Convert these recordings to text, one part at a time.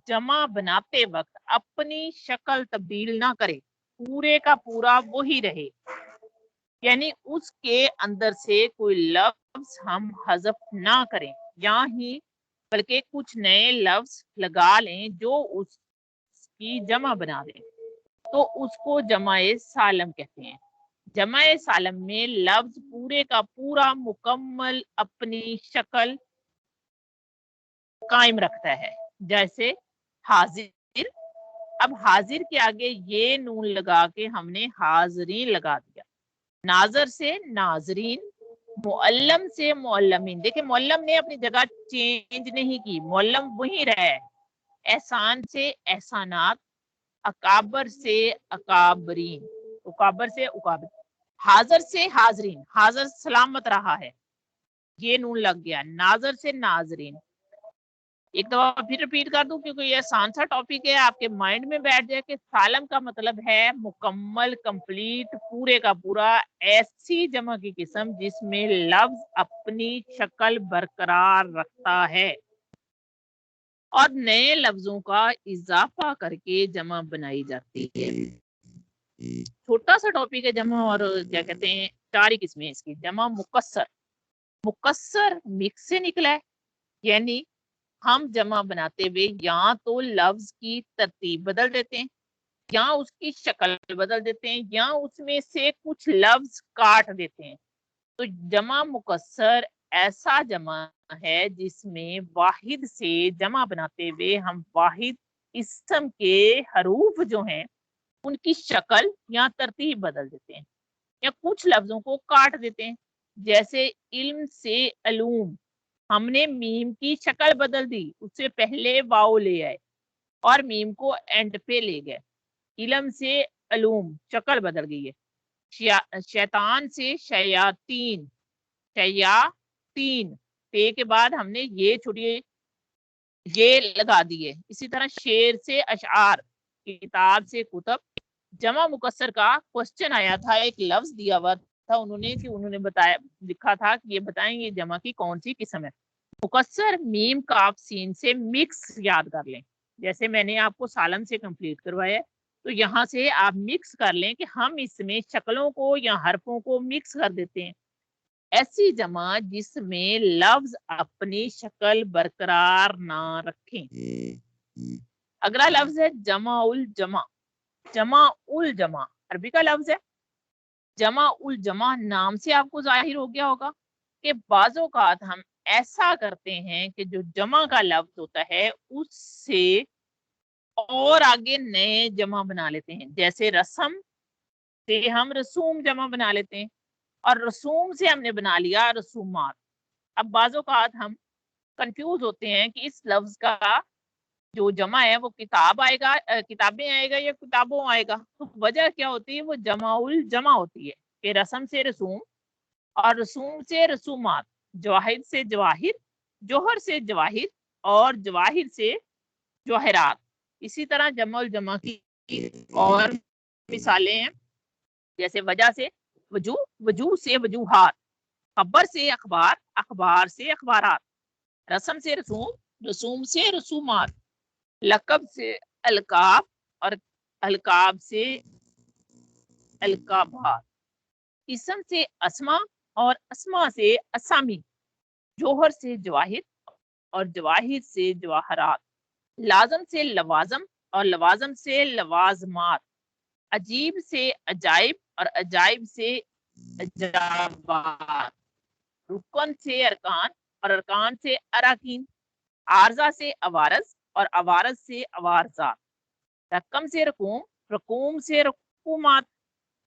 जमा बनाते वक्त अपनी शक्ल तब्दील ना करे, पूरे का पूरा वही रहे, यानी उसके अंदर से कोई लफ्ज हम हज़फ ना करें या ही बल्कि कुछ नए लफ्ज लगा लें जो उसकी जमा बना दें, तो उसको जमाए सालम कहते हैं। जमाए सालम में लफ्ज पूरे का पूरा मुकम्मल अपनी शक्ल कायम रखता है। जैसे हाजिर, अब हाजिर के आगे ये नून लगा के हमने हाजरीन लगा दिया। नाजर से नाजरीन, मुअल्लम से मुअल्लमीन। देखिए मुअल्लम ने अपनी जगह चेंज नहीं की, मुअल्लम वही रहा है। एहसान से एहसानात, अकाबर से अकाबरीन, उकाबर से उकाबर। हाजर से हाजरीन, हाजर सलामत रहा है, ये नून लग गया। नाजर से नाजरीन, एक दफा फिर रिपीट कर दूं क्योंकि ये आसान सा टॉपिक है, आपके माइंड में बैठ जाए कि सालम का मतलब है मुकम्मल, कंप्लीट, पूरे का पूरा। ऐसी जमा की किस्म जिसमें लफ्ज अपनी शक्ल बरकरार रखता है और नए लफ्जों का इजाफा करके जमा बनाई जाती है। छोटा सा टॉपिक है जमा, और क्या कहते हैं, 4 ही किस्में इसकी। जमा मुकस्सर, मुकस्सर मिक्स से निकला है, यानी हम जमा बनाते हुए या तो लफ्ज की तरतीब बदल देते हैं, या उसकी शक्ल बदल देते हैं, या उसमें से कुछ लफ्ज काट देते हैं। तो जमा मुकस्सर ऐसा जमा है जिसमें वाहिद से जमा बनाते हुए हम वाहिद इस्म के हरूफ जो हैं उनकी शक्ल या तरतीब बदल देते हैं, या कुछ लफ्जों को काट देते हैं। जैसे इल्म से अलूम, हमने मीम की शक्ल बदल दी, उससे पहले वाओ ले आए और मीम को एंड पे ले गए। इलम से अलूम, शक्ल बदल गई है। शैतान से शयातीन, शयातीन, पे के बाद हमने ये छोटी ये लगा दिए। इसी तरह शेर से अशआर, किताब से कुतब। जमा मुकस्सर का क्वेश्चन आया था, एक लफ्ज दिया हुआ था उन्होंने बताया, लिखा था कि ये बताएंगे जमा की कौन सी किस्म है। मुकस्सर मीम काफ सीन से मिक्स याद कर लें, जैसे मैंने आपको सालम से कंप्लीट करवाया, तो यहाँ से आप मिक्स कर लें कि हम इसमें शक्लों को या हरफों को मिक्स कर देते हैं। ऐसी जमा जिसमें लफ्ज अपनी शक्ल बरकरार ना रखें। अगला लफ्ज है जमा उल जमा। जमा उल जमा अरबी का लफ्ज है। जमा उल जमा नाम से आपको जाहिर हो गया होगा कि बाज़ औक़ात हम ऐसा करते हैं कि जो जमा का लफ्ज होता है उससे और आगे नए जमा बना लेते हैं। जैसे रस्म से हम रसूम जमा बना लेते हैं, और रसूम से हमने बना लिया रसूमात। अब बाज़ औक़ात हम कंफ्यूज होते हैं कि इस लफ्ज का जो जमा है वो किताब आएगा, किताबें आएगा या किताबों आएगा। तो वजह क्या होती है, वो जमा उल जमा होती है कि रस्म से रसूम और रसूम से रसूमात, जवाहिर से जवाहिर, जोहर से जवाहिर और जवाहिर से जवाहरात। इसी तरह जमा उल जमा की और मिसालें हैं, जैसे वजह से वजू, वजू से वजूहात, खबर से अखबार, अखबार से अखबारात, रस्म से रसूम, रसूम से रसूमात, लकब से अलकाब और अलकाब से अलकाबात, इसम से अस्मा और अस्मा से असामी, जोहर से जवाहिर और जवाहिर से जवाहरात, लाजम से लवाजम और लवाजम से लवाजमात, अजीब से अजाइब और अजाइब से अजाबात, रुकन से अरकान और अरकान से अराकीन, आरजा से अवारज और अवारज से अवारजात, रकम से रकूम, रकूम से रकूमात,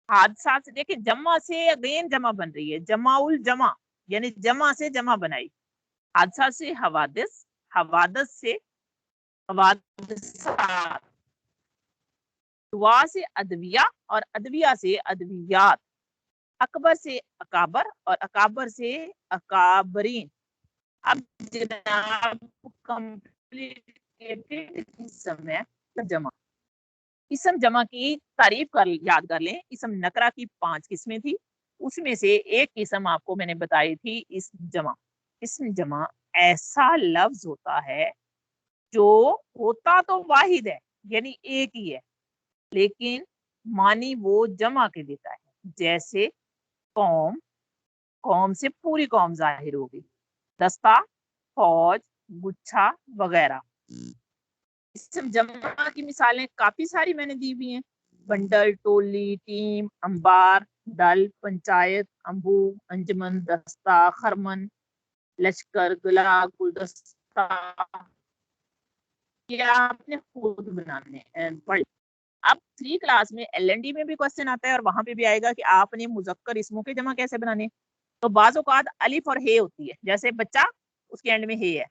हादसा से। देखिए जमा से अगेन जमा बन रही है, जमाउल जमा यानी जमा से जमा बनाई। हादसा से हवादिस, हवादस से हवादसात, दुआ से अदविया और अदविया से अदवियात, अकबर से अकाबर और अकाबर से अकाबरीन। अब जनाब कॉम्प्लिकेटेड समय जमा। इसम जमा की तारीफ कर याद कर लें। इसम नकरा की 5 किस्में थी, उसमें से एक किस्म आपको मैंने बताई थी इसम जमा। इसम जमा ऐसा लफ्ज होता है जो होता तो वाहिद है यानी एक ही है, लेकिन मानी वो जमा के देता है। जैसे कौम, कौम से पूरी कौम जाहिर होगी। दस्ता, फौज, गुच्छा वगैरह। इसम जमा की मिसालें काफी सारी मैंने दी हुई हैं। बंडल, टोली, टीम, अंबार, दल, पंचायत, अंबू, अंजमन, दस्ता, खरमन, लश्कर, गुला, गुलदस्ता। ये आपने खुद बनाने पढ़। अब 3 क्लास में LND में भी क्वेश्चन आता है और वहां पे भी आएगा कि आपने मुजक्कर इसमों के जमा कैसे बनाने। तो बाज़ औक़ात अलिफ और हे होती है, जैसे बच्चा उसके एंड में हे है,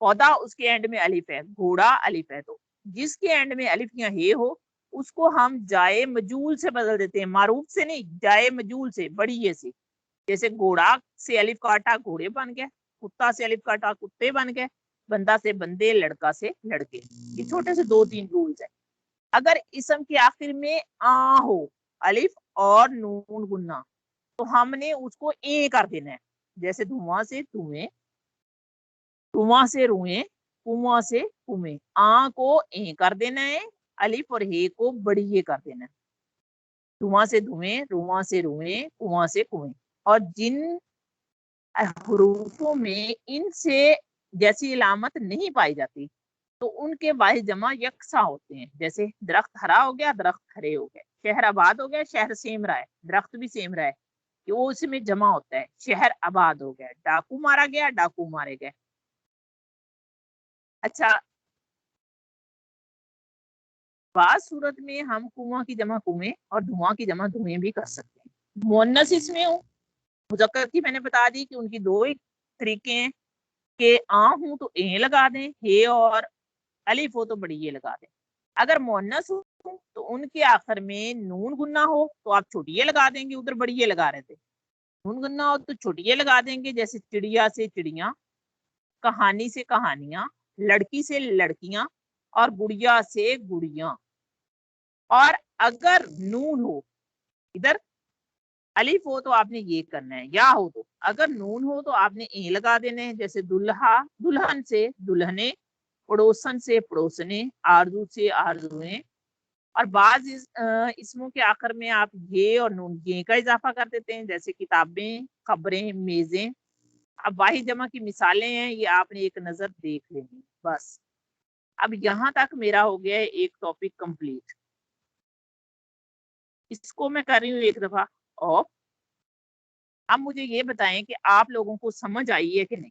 पौधा उसके एंड में अलिफ है, घोड़ा अलिफ है। तो जिसके एंड में अलिफ या हे हो उसको हम जाए मजूल से बदल देते हैं, मारूफ से नहीं, जाए मजूल से, बड़ी ये से। जैसे घोड़ा से अलिफ काटा घोड़े बन गए, कुत्ता से अलिफ काटा कुत्ते बन गए, बंदा से बंदे, लड़का से लड़के। ये छोटे से 2-3 रूल्स है। अगर इसम के आखिर में आ हो, अलिफ और नून गुन्ना, तो हमने उसको ए कर देना है। जैसे धुआं से धुएं, धुआं से रुएं, कुआं से कुएं। आ को ए कर देना है, अलिफ और हे को बड़ी ये कर देना है। धुआं से धुएं, रुआं से रुएं, कुआं से कुएं। और जिन हरूफों में इनसे जैसी इलामत नहीं पाई जाती तो उनके वाहिद जमा यकसा होते हैं। जैसे दरख्त हरा हो गया, दरख्त हरे हो गए। शहर आबाद हो गया, शहर सेम रहा है, दरख्त भी सेम रहा है, कि वो उसमें जमा होता है। शहर आबाद हो गया, डाकू मारा गया, डाकू मारे गए। अच्छा, बाज सूरत में हम कुआं की जमा कुएं और धुआं की जमा धुएं भी कर सकते हैं। मुअन्नस इसमें हो, मुज़क्कर की मैंने बता दी कि उनकी 2 ही तरीके हैं कि आ हूं तो ए लगा दें, हे और अलिफ हो तो बड़ी ये लगा दें। अगर मुअन्नस हो तो उनके आखिर में नून गुन्ना हो तो आप छोटी ये लगा देंगे, उधर बड़ी ये लगा रहे थे। नून गुन्ना हो तो छोटी ये लगा देंगे, जैसे चिड़िया से चिड़िया, कहानी से कहानियां, लड़की से लड़कियां और गुड़िया से गुड़िया। और अगर नून हो, इधर अलिफ हो तो आपने ये करना है, या हो तो, अगर नून हो तो आपने ए लगा देने हैं। जैसे दुल्हा, दुल्हन से दुल्हने, पड़ोसन से पड़ोसने, आरजू से आरजुएं। और बाज इसमों के आखिर में आप ये और नून ये का इजाफा कर देते हैं, जैसे किताबें, खबरें, मेजें। अब वाहिद जमा की मिसालें हैं, ये आपने एक नजर देख लेनी बस। अब यहाँ तक मेरा हो गया है एक टॉपिक कंप्लीट। इसको मैं कर रही हूँ एक दफा और अब मुझे ये बताएं कि आप लोगों को समझ आई है कि नहीं।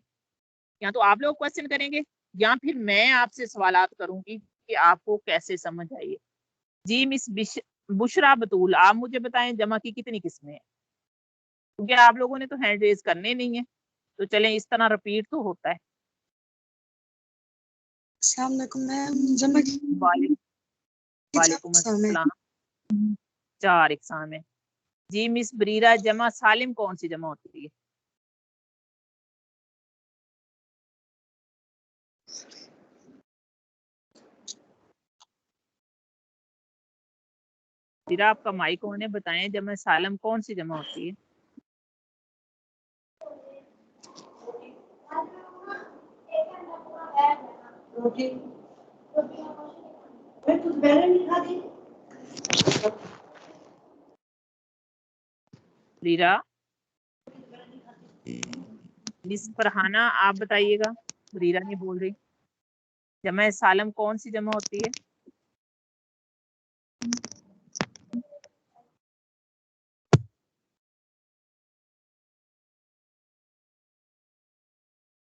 या तो आप लोग क्वेश्चन करेंगे या फिर मैं आपसे सवालात करूंगी कि आपको कैसे समझ आई है। जी मिस बुशरा बतूल, आप मुझे बताएं जमा की कितनी किस्में हैं, क्योंकि आप लोगों ने तो हैंड रेज करने नहीं है। तो चलें, इस तरह रिपीट तो होता है। अस्सलाम वालेकुम मैम, जमा की वालेकुम अस्सलाम। 4 इकसाम है। जी मिस बरीरा, जमा सालिम कौन सी जमा होती है? फिर आपका माइक ऑन है, बताएं जमा सालम कौन सी जमा होती है? रीरा, मिस फरहाना आप बताइएगा। रीरा नहीं बोल रही। जमा सालम कौन सी जमा होती है?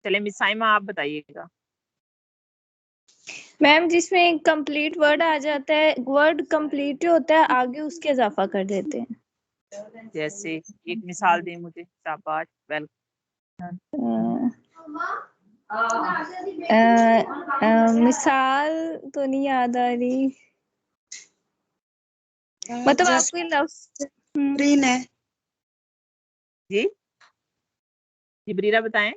चले मिस साइमा आप बताइएगा। मैम जिसमें कंप्लीट वर्ड आ जाता है, वर्ड कंप्लीट होता है, आगे उसके इजाफा कर देते हैं। जैसे एक मिसाल दें मुझे, शाबाश, वेलकम। मिसाल तो नहीं याद आ रही, मतलब आपको लफ्ज ग्रीन है। जी जिब्रीरा बताएं।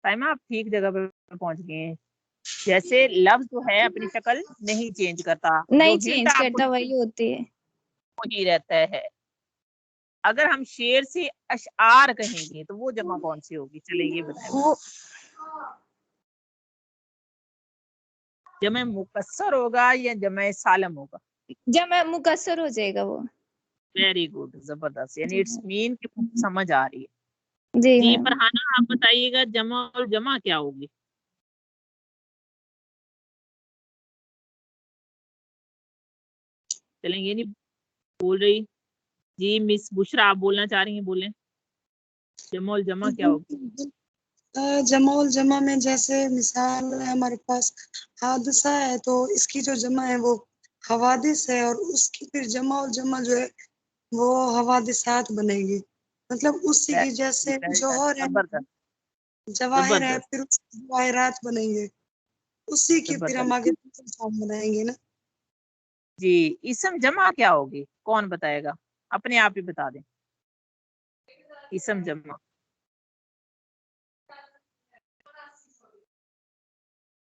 साइमा आप ठीक जगह पर पहुंच गए हैं। जैसे लफ्ज जो है अपनी शक्ल नहीं चेंज करता, नहीं जो हिंट चेंज आपको करता, वही होती है, वही रहता है। अगर हम शेर से अशआर कहेंगे तो वो जमा कौन सी होगी? चले ये बताएं। जमा मुकस्सर होगा या जमा सालम होगा? जमा मुकस्सर हो जाएगा वो। वेरी गुड, जबरदस्त, यानी इट्स मीन कि समझ आ रही है। जी जी मैम। फरहाना, आप बताइएगा जमा और जमा क्या होगी? चलें, ये नहीं बोल रही। जी मिस बुशरा, आप बोलना चाह रही हैं, बोलें। जमा और जमा क्या होगी? जमा और जमा में जैसे मिसाल है, हमारे पास हादसा है तो इसकी जो जमा है वो हवादिस है, और उसकी फिर जमा और जमा जो है वो हवादिसात बनेगी। मतलब उसी की जैसे जौहर है, जबरदस्त, जवाहिर है, जबरदस्त, फिर उसके जवाहिरात बनेंगे, उसी की फिर हम जबरदस्त। आगे फॉर्म बनाएंगे ना। जी इसम जमा क्या होगी, कौन बताएगा? अपने आप ही बता दें। इसम जमा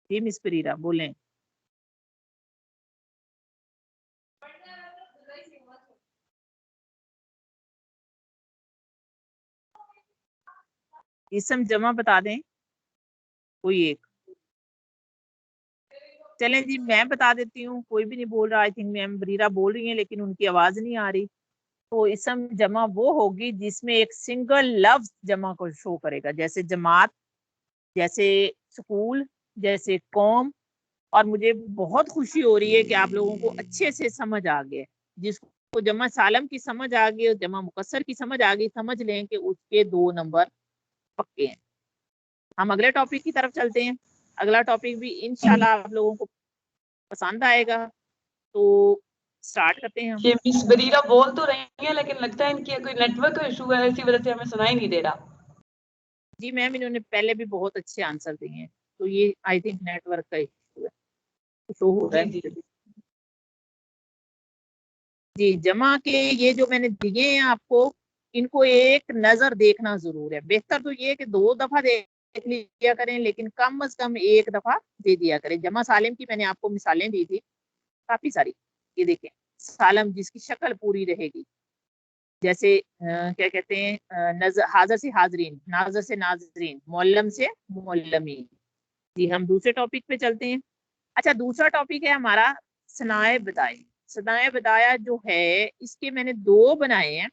जी मिस परीरा बोलें। इसम जमा बता दें कोई एक। चलें जी मैं बता देती हूँ, कोई भी नहीं बोल रहा। आई थिंक मैम बरीरा बोल रही हैं लेकिन उनकी आवाज नहीं आ रही। तो इसम जमा वो होगी जिसमें एक सिंगल लफ्ज जमा को शो करेगा, जैसे जमात, जैसे स्कूल, जैसे कौम। और मुझे बहुत खुशी हो रही है कि आप लोगों को अच्छे से समझ आ गया। जिसको जमा सालम की समझ आ गई और जमा मुकस्सर की समझ आ गई, समझ लें कि उसके 2 नंबर पक्के हैं। हम अगले टॉपिक की तरफ चलते हैं। अगला टॉपिक भी इंशाल्लाह आप लोगों को पसंद आएगा, तो स्टार्ट करते हैं हम। ये मिस बरीरा बोल तो रही है लेकिन लगता है इनकी कोई नेटवर्क इशू है, इसी वजह से हमें सुनाई नहीं दे रहा। जी मैम, इन्होंने पहले भी बहुत अच्छे आंसर दिए हैं, तो ये आई थिंक नेटवर्क का इशू है, शो हो रहा है जी मुझे भी। जी जमा के ये जो मैंने दिए हैं आपको, इनको एक नजर देखना जरूर है। बेहतर तो ये कि 2 दफा देख लिया करें, लेकिन कम से कम 1 दफा दे दिया करें। जमा सालिम की मैंने आपको मिसालें दी थी काफी सारी। ये देखें, सालम जिसकी शक्ल पूरी रहेगी, जैसे क्या कहते हैं, हाजिर से हाजरीन, नाजर से नाजरीन, मुअल्लम से मुअल्लमीन। जी हम दूसरे टॉपिक पे चलते हैं। अच्छा, दूसरा टॉपिक है हमारा सनाए बदाए। सनाए बदाया जो है, इसके मैंने 2 बनाए हैं।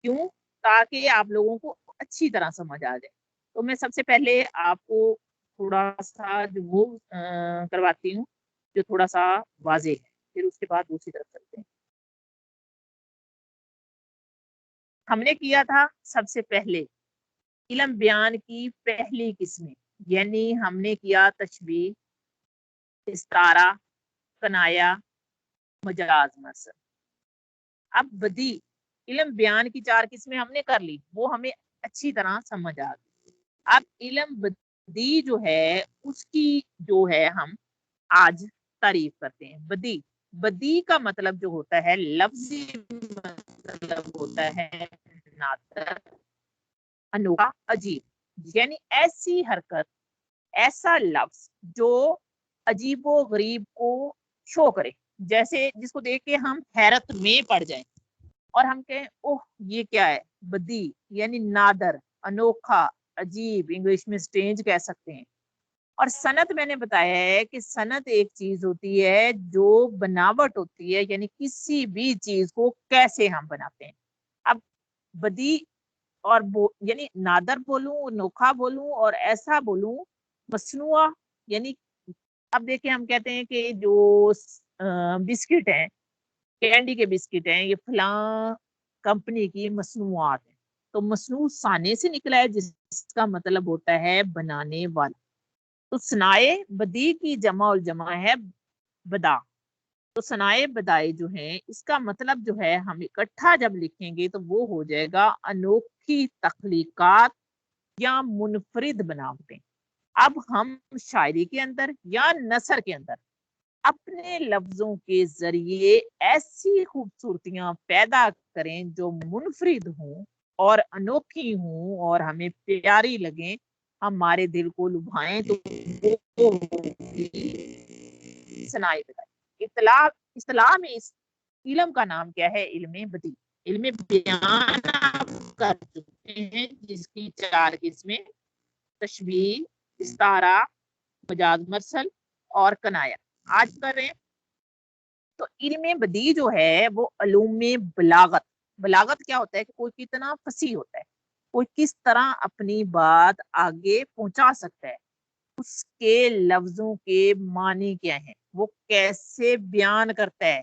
क्यों? ताकि आप लोगों को अच्छी तरह समझ आ जाए। तो मैं सबसे पहले आपको थोड़ा सा जो वो करवाती हूँ, जो थोड़ा सा वाजे है, फिर उसके बाद दूसरी तरफ चलते हैं। हमने किया था सबसे पहले इल्म बयान की पहली किस्में, यानी हमने किया तशबीह, इस्तारा, कनाया, मजाज मसल। अब बदी इल्म बयान की 4 किस्में हमने कर ली, वो हमें अच्छी तरह समझ आ गई। अब इल्म बदी जो है, उसकी जो है हम आज तारीफ करते हैं। बदी, बदी का मतलब जो होता है, लफ्जी मतलब होता है नादर, अनोखा, अजीब। यानी ऐसी हरकत, ऐसा लफ्ज जो अजीबो गरीब को शो करे, जैसे जिसको देख के हम हैरत में पड़ जाएं और हम कहें ओह ये क्या है। बदी यानी नादर, अनोखा, अजीब, इंग्लिश में स्ट्रेंज कह सकते हैं। और सनत मैंने बताया है कि सनत एक चीज होती है जो बनावट होती है, यानी किसी भी चीज को कैसे हम बनाते हैं। अब बदी और यानी नादर बोलूं, अनोखा बोलूं और ऐसा बोलूं, मसनुआ, यानी अब देखिए हम कहते हैं कि जो बिस्किट हैं, कैंडी के बिस्किट हैं, ये फलां कंपनी की मसनूआत है। तो मसनू साने से निकला है, जिसका मतलब होता है बनाने वाला। तो सनाए बदी की जमा और जमा है बदा। तो सनाए बदाई जो है, इसका मतलब जो है हम इकट्ठा जब लिखेंगे तो वो हो जाएगा अनोखी तख्लीकात या मुनफरिद बनावटें। अब हम शायरी के अंदर या नसर के अंदर अपने लफ्जों के जरिए ऐसी खूबसूरतियां पैदा करें जो मुनफरिद हों और अनोखी हों और हमें प्यारी लगें, हमारे दिल को लुभाएं, तो वो होगी सनाए बदाई। इतला इस्लाह में इस इल्म का नाम क्या है? इल्म बदी। इल्म बयान आप कर चुके हैं, जिसकी 4 किस्में तशबीह, इस्तारा, मजाज मरसल اور کنایا آج کر رہے ہیں. تو علم بدی جو ہے وہ علوم بلاغت. بلاغت کیا ہوتا ہے کہ کوئی کتنا فصیح ہوتا ہے, کوئی کس طرح اپنی بات آگے پہنچا سکتا ہے, اس کے لفظوں کے معنی کیا ہیں, وہ کیسے بیان کرتا ہے,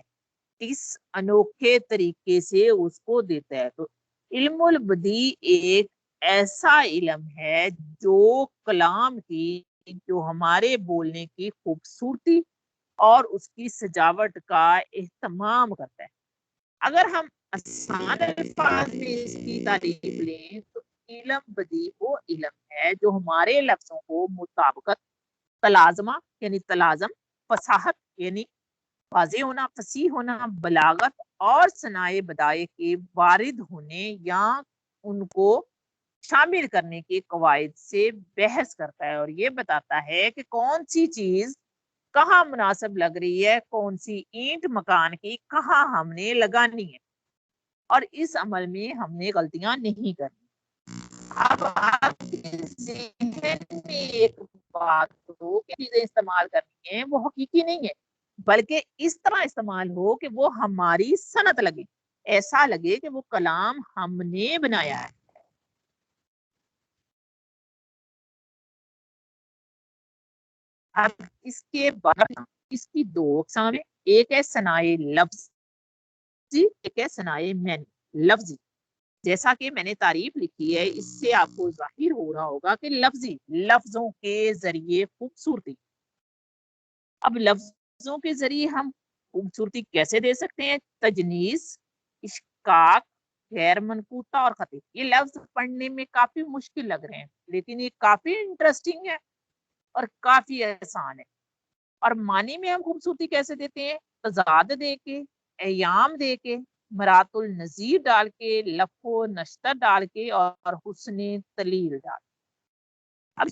کس انوکھے طریقے سے اس کو دیتا ہے. تو علم البدی ایک ایسا علم ہے جو کلام کی, جو ہمارے بولنے کی خوبصورتی اور اس کی سجاوٹ کا اہتمام کرتا ہے. اگر ہم آسان الفاظ میں اس کی تعریف لیں تو علم بدی وہ علم ہے جو ہمارے لفظوں کو مطابقت, تلازمہ یعنی تلازم, فصاحت یعنی واضح ہونا, فصیح ہونا, بلاغت اور صنائع بدائع کے وارد ہونے یا ان کو شامل کرنے کے قواعد سے بحث کرتا ہے, اور یہ بتاتا ہے کہ کون سی چیز کہاں مناسب لگ رہی ہے, کون سی اینٹ مکان کی کہاں ہم نے لگانی ہے, اور اس عمل میں ہم نے غلطیاں نہیں کرنی. اب آپ کے ذہن میں ایک بات ہو کہ چیزیں استعمال کرنی ہیں وہ حقیقی نہیں ہے, بلکہ اس طرح استعمال ہو کہ وہ ہماری صنعت لگے, ایسا لگے کہ وہ کلام ہم نے بنایا ہے. اب اس کے بعد اس کی دو اقسام ہیں, ایک ہے صنائع لفظی, ایک ہے صنائع لفظی. جیسا کہ میں نے تعریف لکھی ہے اس سے آپ کو ظاہر ہو رہا ہوگا کہ لفظی, لفظوں کے ذریعے خوبصورتی. اب لفظوں کے ذریعے ہم خوبصورتی کیسے دے سکتے ہیں؟ تجنیس, اشکاک, غیر منقوطہ اور خطی. یہ لفظ پڑھنے میں کافی مشکل لگ رہے ہیں لیکن یہ کافی انٹرسٹنگ ہے اور کافی آسان ہے. اور معنی میں ہم خوبصورتی کیسے دیتے ہیں؟ تضاد دے کے, ایام دے کے, مرات النظیر ڈال کے, لف و نشتر ڈال کے, اور حسن تلیل ڈال. اب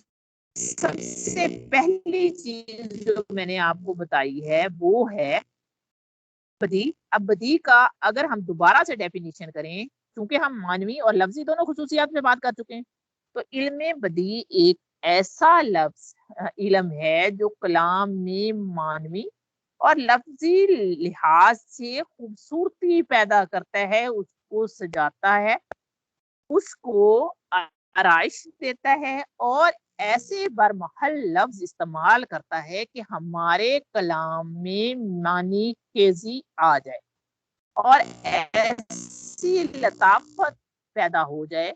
سب سے پہلی چیز جو میں نے آپ کو بتائی ہے وہ ہے بدی. اب بدی کا اگر ہم دوبارہ سے ڈیفینیشن کریں, کیونکہ ہم معنوی اور لفظی دونوں خصوصیات میں بات کر چکے ہیں, تو علم بدی ایک ایسا علم ہے جو کلام میں معنوی اور لفظی لحاظ سے خوبصورتی پیدا کرتا ہے, اس کو سجاتا ہے, اس کو آرائش دیتا ہے, اور ایسے برمحل لفظ استعمال کرتا ہے کہ ہمارے کلام میں معنی خیزی آ جائے اور ایسی لطافت پیدا ہو جائے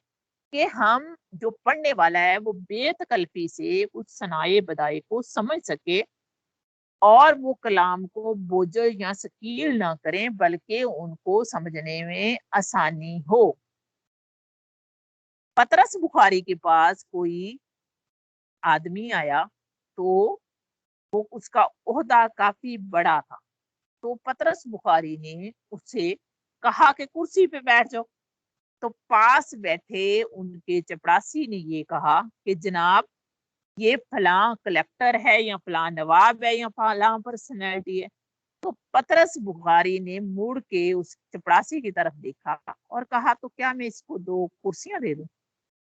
کہ ہم جو پڑھنے والا ہے وہ بے تکلفی سے اس صنائع بدائع کو سمجھ سکے اور وہ کلام کو بوجھل یا ثقیل نہ کریں بلکہ ان کو سمجھنے میں آسانی ہو. پطرس بخاری کے پاس کوئی آدمی آیا تو وہ اس کا عہدہ کافی بڑا تھا, تو پطرس بخاری نے اس سے کہا کہ کرسی پہ بیٹھ جاؤ. تو پاس بیٹھے ان کے چپڑاسی نے یہ کہا کہ جناب یہ فلاں کلیکٹر ہے یا فلاں نواب ہے یا فلاں پرسنالٹی ہے. تو پطرس بخاری نے مڑ کے اس چپڑاسی کی طرف دیکھا اور کہا تو کیا میں اس کو 2 کرسیاں دے دوں؟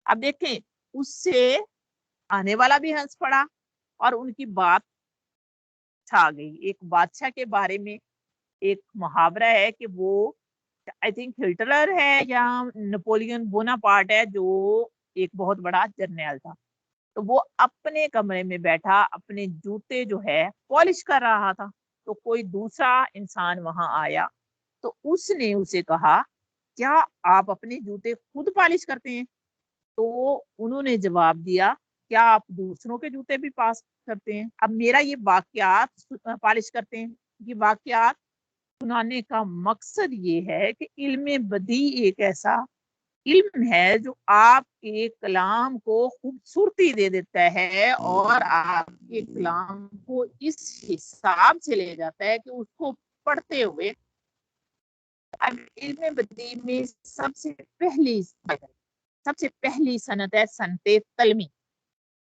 اب دیکھیں اس سے آنے والا بھی ہنس پڑا اور ان کی بات چھا گئی. ایک بادشاہ کے بارے میں ایک محاورہ ہے کہ وہ آئی تھنک ہٹلر ہے یا نپولین بوناپارٹ ہے, جو ایک بہت بڑا جرنیل تھا. تو وہ اپنے کمرے میں بیٹھا اپنے جوتے جو ہے پالش کر رہا تھا, تو کوئی دوسرا انسان وہاں آیا تو اس نے اسے کہا کیا آپ اپنے جوتے خود پالش کرتے ہیں؟ تو انہوں نے جواب دیا کیا آپ دوسروں کے جوتے بھی پاس کرتے ہیں؟ اب میرا یہ واقعات پالش کرتے ہیں, یہ واقعات سنانے کا مقصد یہ ہے کہ علم بدی ایک ایسا علم ہے جو آپ کے کلام کو خوبصورتی دے دیتا ہے اور آپ کے کلام کو اس حساب سے لے جاتا ہے کہ اس کو پڑھتے ہوئے اب علم بدی میں سب سے پہلی صنعت ہے صنعت تلمی.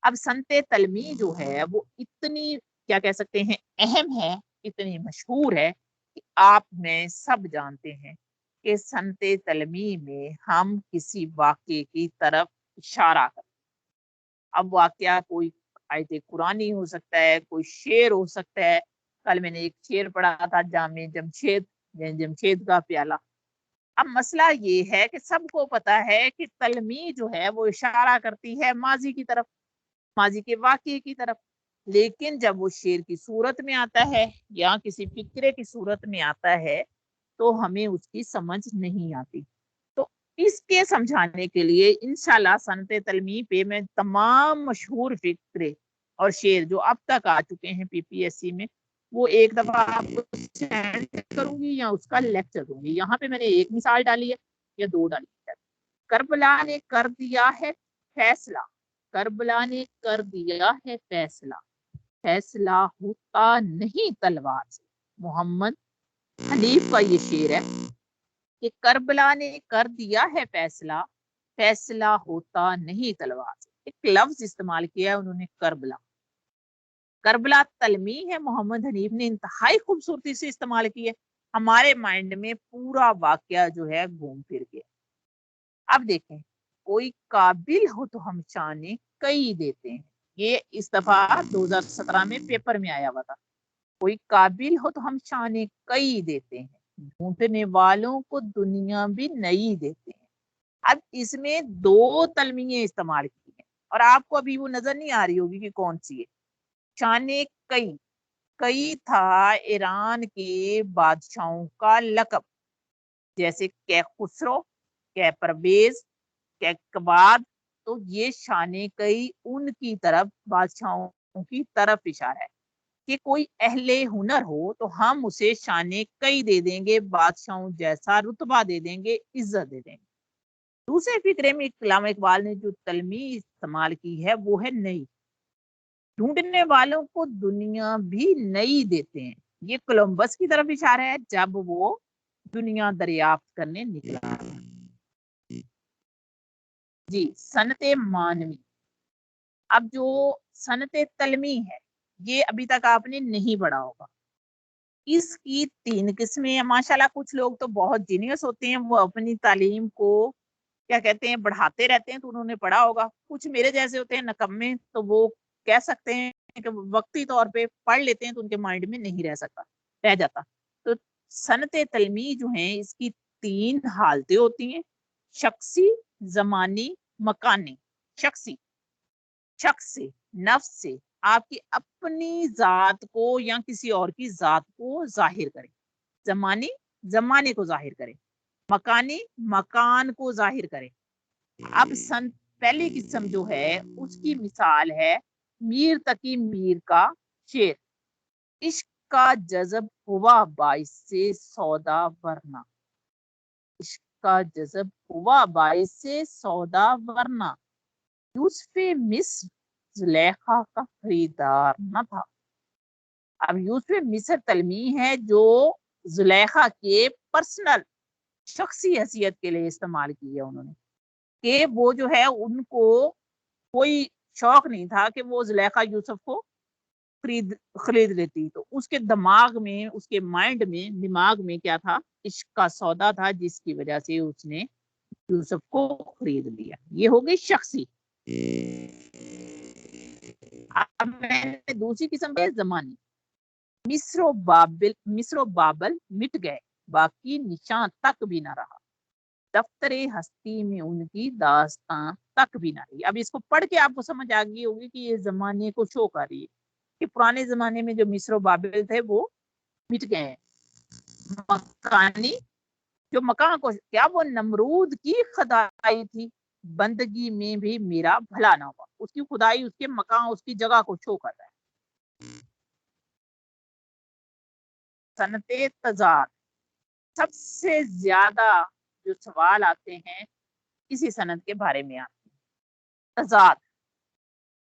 اب صنعت تلمی جو ہے وہ اتنی کیا کہہ سکتے ہیں اہم ہے, اتنی مشہور ہے کہ آپ میں سب جانتے ہیں کہ صنعت تلمی میں ہم کسی واقعے کی طرف اشارہ کرتے ہیں. اب واقعہ کوئی आयत कुरानी हो सकता है, कोई शेर हो सकता है। कल मैंने एक शेर पढ़ा था, जामे जमशेद का प्याला। अब मसला ये है कि सबको पता है कि तलमी जो है वो इशारा करती है माजी की तरफ, माजी के वाक़ये की तरफ, लेकिन जब वो शेर की सूरत में आता है या किसी फिक्रे की सूरत में आता है तो हमें उसकी समझ नहीं आती। तो इसके समझाने के लिए इंशाल्लाह सनते तलमी पे मैं तमाम मशहूर फिक्रे और शेर जो अब तक आ चुके हैं पीपीएससी में, वो एक दफा आपको सेंड करूंगी या उसका लेक्चर दूंगी। यहाँ पे मैंने एक मिसाल डाली है या दो डाली है। करबला ने कर दिया है फैसला, करबला ने कर दिया है फैसला, फैसला होता नहीं तलवार से। मोहम्मद हनीफ का ये शेर है कि करबला ने कर दिया है फैसला, फैसला होता नहीं तलवार से। एक लफ्ज इस्तेमाल किया है उन्होंने, करबला। करबला तलमी है, मोहम्मद हनीफ ने इंतहाई खूबसूरती से इस्तेमाल की है। हमारे माइंड में पूरा वाकया जो है घूम फिर गया। अब देखें, कोई काबिल हो तो हम शाने कई देते हैं, ये इस दफा 2017 में पेपर में आया हुआ था। कोई काबिल हो तो हम शाने कई देते हैं, ढूंढने वालों को दुनिया भी नई देते हैं। अब इसमें दो तलमिये इस्तेमाल की हैं और आपको अभी वो नजर नहीं आ रही होगी कि कौन सी है। शाने कई, कई था ईरान के बादशाहों का लकब, जैसे कै खुसरो, कै परवेज, कै कबाद। तो ये शाने कई उनकी तरफ, बादशाहों की तरफ इशारा है कि कोई अहले हुनर हो तो हम उसे शाने कई दे देंगे, बादशाहों जैसा रुतबा दे देंगे, इज्जत दे देंगे। दूसरे फिक्रे में अल्लामा इकबाल ने जो तलमी इस्तेमाल की है वो है नई। ढूंढने वालों को दुनिया भी नई देते हैं, ये कोलंबस की तरफ इशारा है जब वो दुनिया दरियाफ्त करने निकला। जी, सनते मानवी। अब जो सनते तलमी है ये अभी तक आपने नहीं पढ़ा होगा। इसकी 3 किस्में हैं माशाल्लाह। कुछ लोग तो बहुत जीनियस होते हैं, वो अपनी तालीम को क्या कहते हैं बढ़ाते रहते हैं, तो उन्होंने पढ़ा होगा। कुछ मेरे जैसे होते हैं नकम्मे, तो वो कह सकते हैं कि वक्ती तौर पे पढ़ लेते हैं तो उनके माइंड में नहीं रह जाता। तो सनते तलमी जो है इसकी 3 हालतें होती हैं, शख्सी, जमानी, मकानी। शख्सी, शख्स से, नफ्स से आपकी अपनी जात को या किसी और की जात को जाहिर करे। जमानी, जमाने को जाहिर करे। मकानी, मकान को जाहिर करे। अब पहली किस्म जो है उसकी मिसाल है मीर तकी मीर का शेर। इश्क का जज़ब हुआ बाइस से सौदा वरना, इश्क का जज़ब हुआ बाइस से सौदा वरना, यूसुफ मिस्र जुलेखा का खरीदार न था। अब यूसुफ मिस्र तलमी है जो जुलेखा के पर्सनल शख्सी हैसियत के लिए इस्तेमाल की है उन्होंने, कि वो जो है उनको कोई शौक नहीं था कि वो जुलेखा यूसुफ को खरीद लेती। तो उसके दिमाग में, उसके माइंड में, दिमाग में क्या था, इश्क का सौदा था, जिसकी वजह से उसने यूसुफ को खरीद लिया। ये हो गई शख्सी। अब मैंने दूसरी किस्म है जमानी। मिस्र बाबल मिट गए, बाकी निशान तक भी ना रहा, दफ्तरे हस्ती में उनकी दास्तां तक भी ना रही। अब इसको पढ़ के आपको समझ आ गई होगी कि ये जमाने को शो कर रही है कि पुराने जमाने में जो मिस्र बाबिल थे वो मिट गए हैं। मकानी, जो मकान को, क्या वो नमरूद की खुदाई थी, बंदगी में भी मेरा भला ना हुआ। उसकी खुदाई, उसके मकान, उसकी जगह को शो कर रहा है। सनते तजाद, सबसे ज्यादा जो सवाल आते हैं इसी सनत के बारे में आते हैं। तजाद,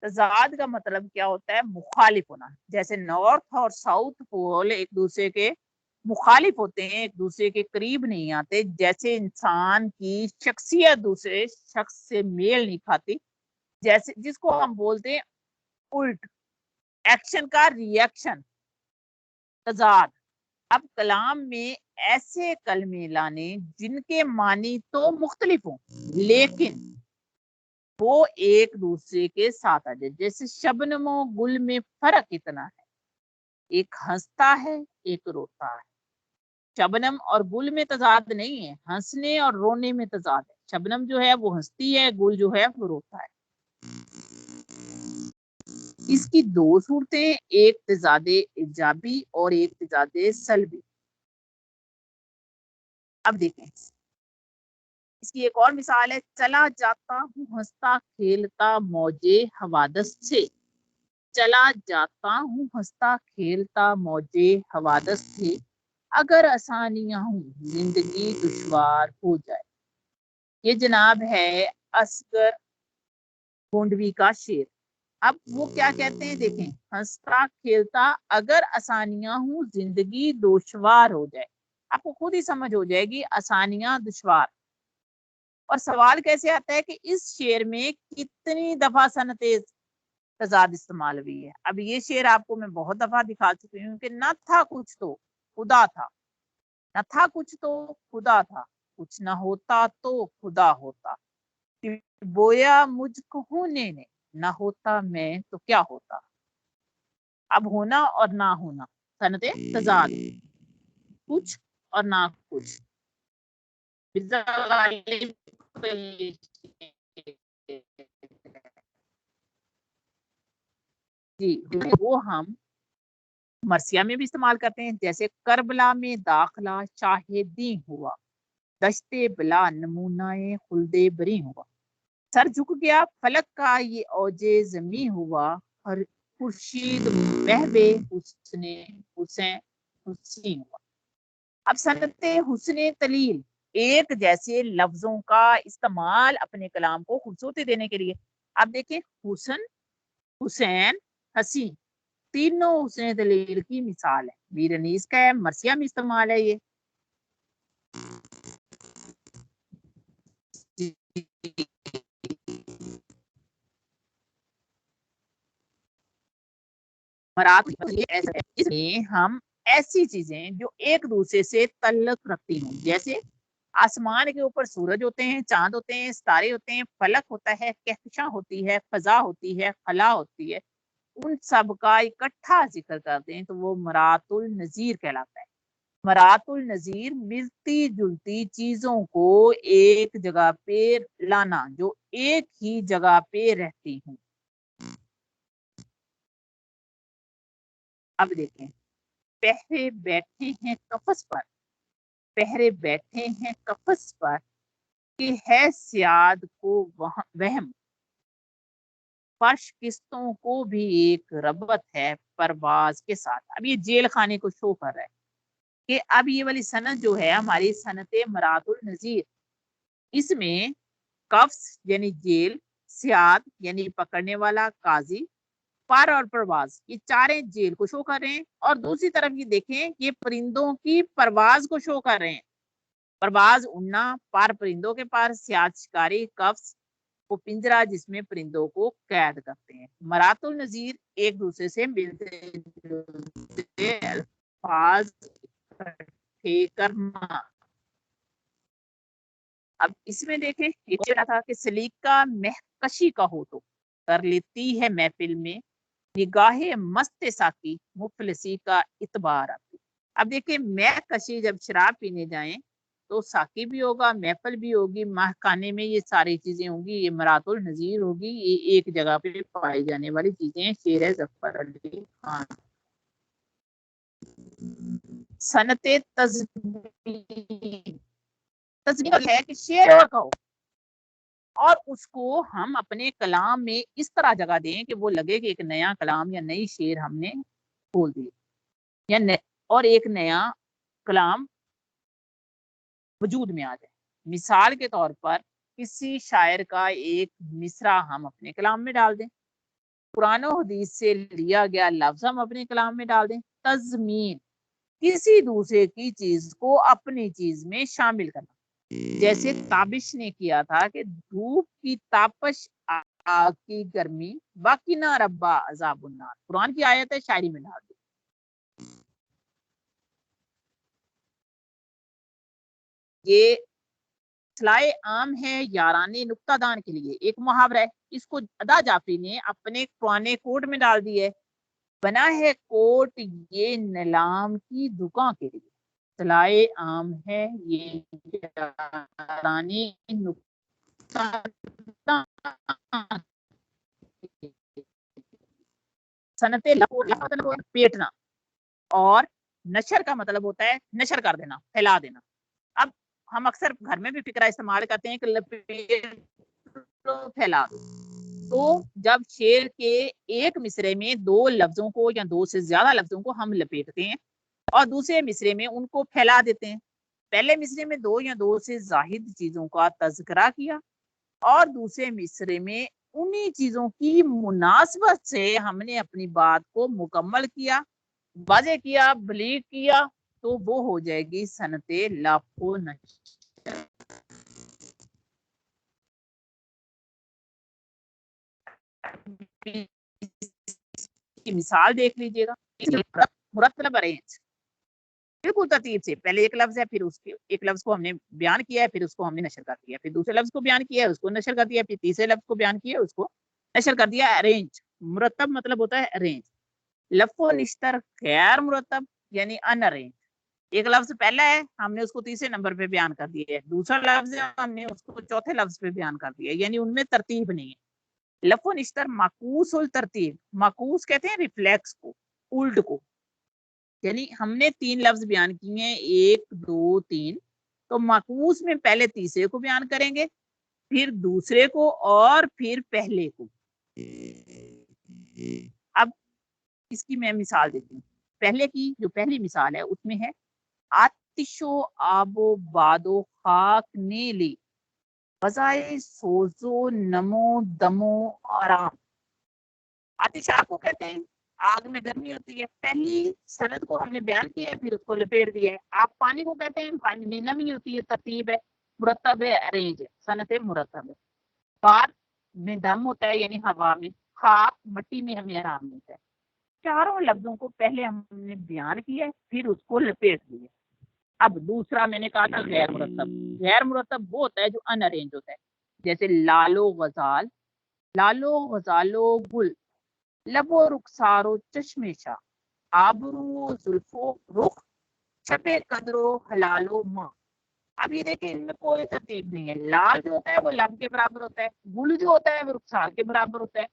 तजाद का मतलब क्या होता है, मुखालिफ होना। जैसे नॉर्थ और साउथ पोल एक दूसरे के मुखालिफ होते हैं, एक दूसरे के करीब नहीं आते। जैसे इंसान की शख्सियत दूसरे शख्स से मेल नहीं खाती, जैसे जिसको हम बोलते हैं उल्ट, एक्शन का रिएक्शन, तजाद। अब कलाम में ऐसे कलमे लाने जिनके मानी तो मुख्तलिफ हों, लेकिन वो एक दूसरे के साथ आ जाए। जैसे शबनमो गुल में फर्क इतना है, एक हंसता है एक रोता है। शबनम और गुल में तजाद नहीं है, हंसने और रोने में तजाद है। शबनम जो है वो हंसती है, गुल जो है वो रोता है। इसकी दो सूरतें, एक तजादे इजाबी और एक तजादे सलबी। अब देखें, इसकी एक और मिसाल है, चला जाता हूँ हंसता खेलता मौजे हवादस से। चला जाता हूँ हंसता खेलता मौजे हवादस से, अगर आसानियां हूँ जिंदगी दुश्वार हो जाए। ये जनाब है असगर गोंडवी का शेर। अब वो क्या कहते हैं, देखें, हंसता खेलता अगर आसानियां हूँ जिंदगी दुश्वार हो जाए। आपको खुद ही समझ हो जाएगी आसानियां दुश्वार। और सवाल कैसे आता है कि इस शेर में कितनी दफा सनते तजाद इस्तेमाल हुई है। अब ये शेर आपको मैं बहुत दफा दिखा चुकी हूँ कि न था कुछ तो खुदा था, न था कुछ तो खुदा था, कुछ न होता तो खुदा होता, बोया मुझको होने ने, न होता मैं तो क्या होता। अब होना और ना होना सनते तजाद, कुछ और ना कुछ। जी वो हम मरसिया में भी इस्तेमाल करते हैं। जैसे करबला में दाखला शाहिदी हुआ, दश्ते बिला नमूनाए खुल्दे बरी हुआ। सर झुक गया फलक का ये औजे जमी हुआ, हर खुर्शीद महबे हुस्ने हुसैन हुसैन हुआ। अब सनते हुस्ने तलील, एक जैसे लफ्जों का इस्तेमाल अपने कलाम को खूबसूरती देने के लिए। आप देखें, हुसन, हुसैन, हसीन, तीनों हुस्ने दलील की मिसाल है। मीर अनीस का है, मरसिया में इस्तेमाल है ये। इसमें हम ऐसी चीजें जो एक दूसरे से तल्लुक रखती हूँ, जैसे आसमान के ऊपर सूरज होते हैं, चांद होते हैं, सितारे होते हैं, फलक होता है, कहकशां होती है, फजा होती है, खला होती है, उन सब का इकट्ठा जिक्र करते हैं तो वो मरातुल नजीर कहलाता है। मरातुल नजीर मिलती जुलती चीजों को एक जगह पे लाना, जो एक ही जगह पे रहती हूँ। अब देखें, पहरे बैठे हैं कफस पर, पहरे बैठे हैं कफस पर, कि है सियाद को वहम, फर्श किस्तों को भी एक रबत है परवाज के साथ। अब ये जेल खाने को शो कर रहा है कि अब ये वाली सनत जो है हमारी सनत मरातुल नजीर, इसमें कफ्स यानी जेल, सियाद यानी पकड़ने वाला, काजी, पर और परवाज, ये चारे जेल को शो कर रहे हैं। और दूसरी तरफ ये देखें, ये परिंदों की परवाज को शो कर रहे हैं। परवाज उड़ना, पार परिंदों के पार, सियाद शिकारी, कफ्स वो पिंजरा जिसमें परिंदों को कैद करते हैं। मरातुल नजीर एक दूसरे से मिलते जुलते अल्फाज इकट्ठे करना। अब इसमें देखें, ये कह था कि सलीका महकशी का हो तो कर लेती है महफिल में, निगाहे मस्त साकी मुफलसी का इतबार आती। अब देखिए, महकशी जब शराब पीने जाएं तो साकी भी होगा, महफिल भी होगी, महकाने में ये सारी चीजें होंगी, ये मरातुल नजीर होगी, ये एक जगह पे पाई जाने वाली चीजें हैं। शेर है जफर अली खान। सनते तज़मीन, तज़मीन है कि शेर कहो और उसको हम अपने कलाम में इस तरह जगह दें कि वो लगे कि एक नया कलाम या नई शेर हमने खोल दी, या और एक नया कलाम वजूद में आ जाए। मिसाल के तौर पर किसी शायर का एक मिसरा हम अपने कलाम में डाल दें, कुरान और हदीस से लिया गया लफ्ज हम अपने कलाम में डाल दें। तज़मीन, किसी दूसरे की चीज को अपनी चीज में शामिल करना। जैसे ताबिश ने किया था कि धूप की तापश आग की गर्मी, बाकी ना रब्बा अज़ाबुन्नार, कुरान की आयत है, शायरी में डाल दी। ये اصلاح عام ہے یارانے نقطہ دان کے لیے، ایک محاورہ ہے، اس کو ادا جعفری نے اپنے پرانے کوٹ میں ڈال دیا ہے. بنا ہے کوٹ یہ نیلام کی دکان کے لیے، اصلاح عام ہے یہ یارانے نقطہ دان. صنعت پیٹنا، اور نشر کا مطلب ہوتا ہے نشر کر دینا، پھیلا دینا. اب ہم اکثر گھر میں بھی فقرہ استعمال کرتے ہیں کہ لپیٹ پھیلا دو. تو جب شعر کے ایک مصرے میں دو لفظوں کو یا دو سے زیادہ لفظوں کو ہم لپیٹتے ہیں اور دوسرے مصرے میں ان کو پھیلا دیتے ہیں، پہلے مصرے میں دو یا دو سے زائد چیزوں کا تذکرہ کیا اور دوسرے مصرے میں انہی چیزوں کی مناسبت سے ہم نے اپنی بات کو مکمل کیا، واضح کیا، بلیغ کیا، تو وہ ہو جائے گی صنعت لفظ و نشر. کی مثال دیکھ لیجیے گا. مرتب ارینج، بالکل ترتیب سے، پہلے ایک لفظ ہے، پھر اس کے ایک لفظ کو ہم نے بیان کیا ہے، پھر اس کو ہم نے نشر کر دیا، پھر دوسرے لفظ کو بیان کیا ہے، اس کو نشر کر دیا، پھر تیسرے لفظ کو بیان کیا ہے، اس کو نشر کر دیا. ارینج، مرتب مطلب ہوتا ہے ارینج. لفظ و نشتر غیر مرتب یعنی ان ارینج. ایک لفظ پہلا ہے، ہم نے اس کو تیسرے نمبر پہ بیان کر دیا ہے، دوسرا لفظ ہے، ہم نے اس کو چوتھے لفظ پہ بیان کر دیا ہے، یعنی ان میں ترتیب نہیں ہے. لفظ و نشتر معکوس الترتیب، معکوس کہتے ہیں ریفلیکس کو، الٹ کو، یعنی ہم نے تین لفظ بیان کیے ہیں، 1 2 3، تو معکوس میں پہلے تیسرے کو بیان کریں گے، پھر دوسرے کو، اور پھر پہلے کو. اب اس کی میں مثال دیتی ہوں. پہلے کی جو پہلی مثال ہے اس میں ہے آتش و آب و باد و خاک نے لی بجائے سوزو نمو دمو آرام. آتش آگ کو کہتے ہیں، آگ میں گرمی ہوتی ہے، پہلی سند کو ہم نے بیان کیا ہے، پھر اس کو لپیٹ دیا ہے. آپ پانی کو کہتے ہیں، پانی میں نمی ہوتی ہے، ترتیب ہے، مرتب ہے، ارینج ہے، صنعت مرتب ہے. باد میں دم ہوتا ہے یعنی ہوا میں، خاک مٹی میں ہمیں آرام ملتا ہے. چاروں لفظوں کو پہلے ہم نے بیان کیا ہے، پھر اس کو لپیٹ دیا. اب دوسرا میں نے کہا تھا غیر مرتب. غیر مرتب وہ ہوتا ہے جو ان ارینج ہوتا ہے، جیسے لالو غزال، لالو غزالو گل، لبو رخسارو چشم شاہ، آبرو زلفو رخ، چھپے قدرو حلالو ماں. اب یہ دیکھیں ان میں کوئی ترتیب نہیں ہے. لال جو ہوتا ہے وہ لب کے برابر ہوتا ہے، گل جو ہوتا ہے وہ رخسار کے برابر ہوتا ہے،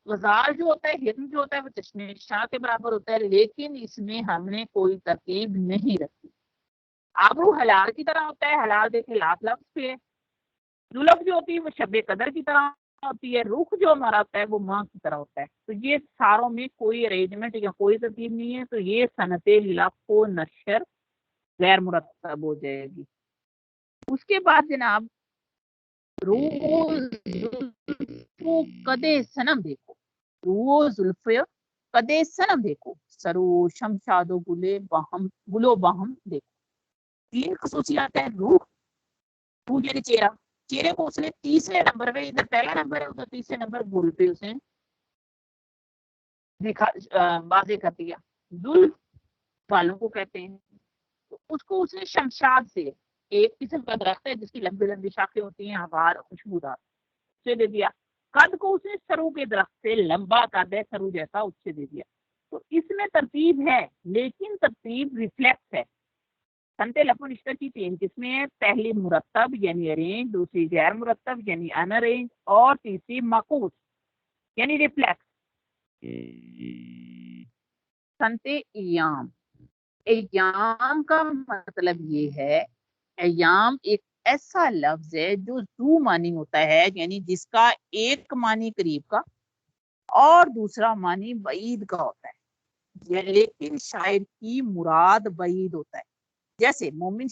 غزال جو ہوتا ہے، ہرن جو ہوتا ہے وہ چشمے شاہ کے برابر ہوتا ہے، لیکن اس میں ہم نے کوئی ترتیب نہیں رکھی. آبرو حلال کی طرح ہوتا ہے، حلال دیکھے لات لفظ پہ ہے. زلف جو ہوتی ہے وہ شب قدر کی طرح ہوتی ہے، رخ جو ہمارا ہوتا ہے وہ ماں کی طرح ہوتا ہے. تو یہ ساروں میں کوئی ارینجمنٹ یا کوئی ترتیب نہیں ہے، تو یہ صنعت لفظ و نشر غیر مرتب ہو جائے گی. اس کے بعد جناب قدے صنم دیکھو، رو زلف قدے صنم دیکھو، سرو شمشاد و گلو باہم دیکھو. تین خصوصیات ہیں. روح یعنی چہرہ، چہرے کو اس نے تیسرے نمبر پہ، ادھر پہلا نمبر ہے ادھر تیسرے نمبر گل پہ اس نے واضح کر دیا. زلف بالوں کو کہتے ہیں، تو اس کو اس نے شمشاد سے، ایک قسم کا درخت ہے جس کی لمبی لمبی شاخیں ہوتی ہیں، ہموار خوشبودار، سے دے دیا. قد کو اس نے سرو کے درخت سے، لمبا قد ہے سرو جیسا، اس سے دے دیا. تو اس میں ترتیب ہے، لیکن ترتیب ریفلیکس ہے. صنعت لفظ و نشر کی تین قسمیں ہیں، پہلی مرتب یعنی ارینج، دوسری غیر مرتب یعنی ان ارینج، اور تیسری معکوس یعنی ریفلیکس. صنعت ایام، ایام کا مطلب یہ ہے، ایام ایک ایسا لفظ ہے جو ذو معنی ہوتا ہے، یعنی جس کا ایک معنی قریب کا اور دوسرا معنی بعید کا ہوتا ہے، لیکن شاعر کی مراد بعید ہوتا ہے. جیسے مومن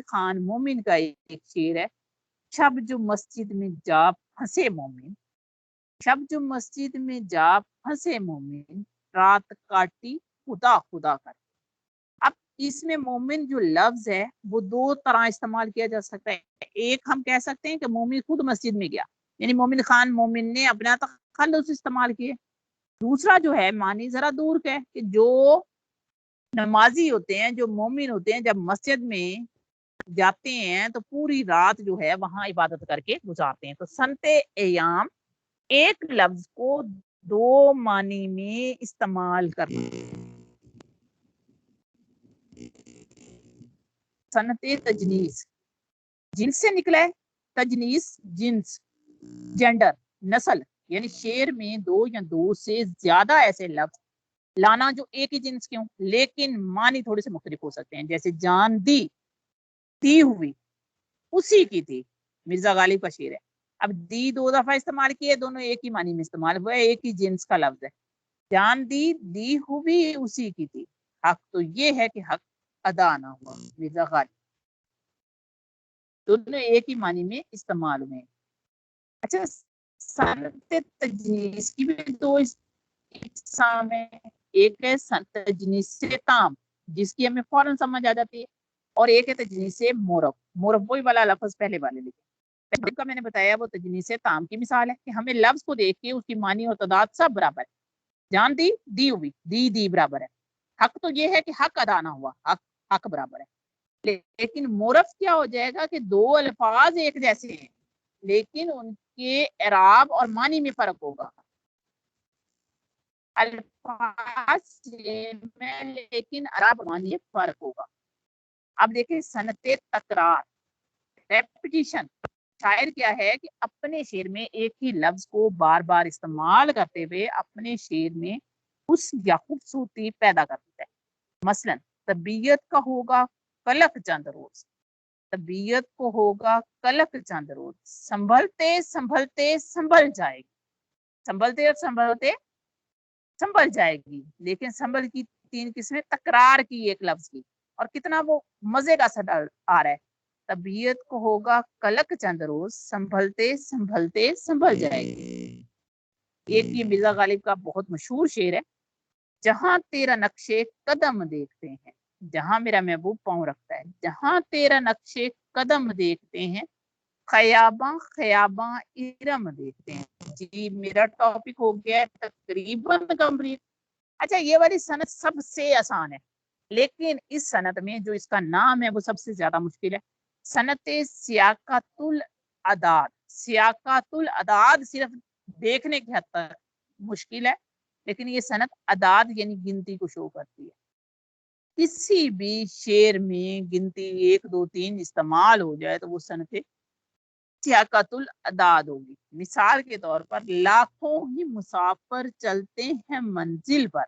خان مومن کا ایک شعر ہے، شب جو مسجد میں جا پھنسے مومن، شب جو مسجد میں جا پھنسے مومن، رات کاٹی خدا خدا کر. اب اس میں مومن جو لفظ ہے وہ دو طرح استعمال کیا جا سکتا ہے. ایک ہم کہہ سکتے ہیں کہ مومن خود مسجد میں گیا، یعنی مومن خان مومن نے اپنا تخلص استعمال کیے. دوسرا جو ہے معنی ذرا دور کا ہے، کہ جو نمازی ہوتے ہیں، جو مومن ہوتے ہیں، جب مسجد میں जाते हैं तो पूरी रात जो है वहां इबादत करके गुजारते हैं। तो संते एयाम एक लफ्ज को दो मानी में इस्तेमाल करते हैं। सनते तजनीस जिन्स से निकला है, तजनीस जिन्स, जेंडर, नस्ल, यानी शेर में दो या दो से ज्यादा ऐसे लफ्ज लाना जो एक ही जिन्स के हों लेकिन मानी थोड़े से मुख्तलिफ हो सकते हैं। जैसे जान दी हुई, उसी की थी, मिर्जा गालिब का शेर है। अब दी दो दफा इस्तेमाल किए, दोनों एक ही मानी में इस्तेमाल हुआ, एक ही जिन्स का लफ्ज है। जान दी हुई उसी की थी। हक तो ये है कि हक अदा ना हुआ, मिर्जा गालिब, दोनों एक ही मानी में इस्तेमाल हुए। अच्छा, सनत तजनीस की भी दो इकसाम है। एक है तजनीस से ताम जिसकी हमें फौरन समझ आ जाती है, और एक है तजनीस से मोरफ। मोरफ वही वाला लफ्ज पहले वाले लिखे, पहले का मैंने बताया वो तजनीस से ताम की मिसाल है कि हमें लफ्ज को देख के उसकी मानी और तादाद सब बराबर है। जान दी हुई, दी बराबर है। हक तो ये है कि हक अदा ना हुआ, हक बराबर है। लेकिन मोरफ क्या हो जाएगा कि दो अल्फाज एक जैसे हैं लेकिन उनके एराब और मानी में फर्क होगा। अल्फाज सेम है लेकिन एराब और मानी में फर्क होगा। अब देखिए सनते तकरार, रेपिटिशन। शायर क्या है कि अपने शेर में एक ही लफ्ज को बार बार इस्तेमाल करते हुए अपने शेर में उस या खूबसूरती पैदा कर देता है। मसलन तबीयत का होगा कलक चंद रोज, तबीयत को होगा कलक चंद रोज, संभलते संभलते संभल जाएगी, संभलते और संभलते संभल जाएगी। लेकिन संभल की तीन किस्में, तकरार की एक लफ्ज की, और कितना वो मजे का असर आ रहा है। तबीयत को होगा कलक चंद रोज, संभलते संभलते संभल जाएगी। एक ये मिर्जा गालिब का बहुत मशहूर शेर है, जहां तेरा नक्शे कदम देखते हैं, जहां मेरा महबूब पांव रखता है, जहां तेरा नक्शे कदम देखते हैं, खयाबा खयाबा इरम देखते हैं। जी मेरा टॉपिक हो गया है तकरीबन कंप्लीट। अच्छा, ये वाली सनत सबसे आसान है लेकिन इस सनत में जो इसका नाम है वो सबसे ज्यादा मुश्किल है। सनत सियाकातुल अदाद। सियाकातुल अदाद सिर्फ देखने की हद तक मुश्किल है, लेकिन ये सनत अदाद यानी गिनती को शो करती है। किसी भी शेर में गिनती 1 2 3 इस्तेमाल हो जाए तो वो सनत सियाकातुल अदाद होगी। मिसाल के तौर पर लाखों ही मुसाफिर चलते हैं मंजिल पर,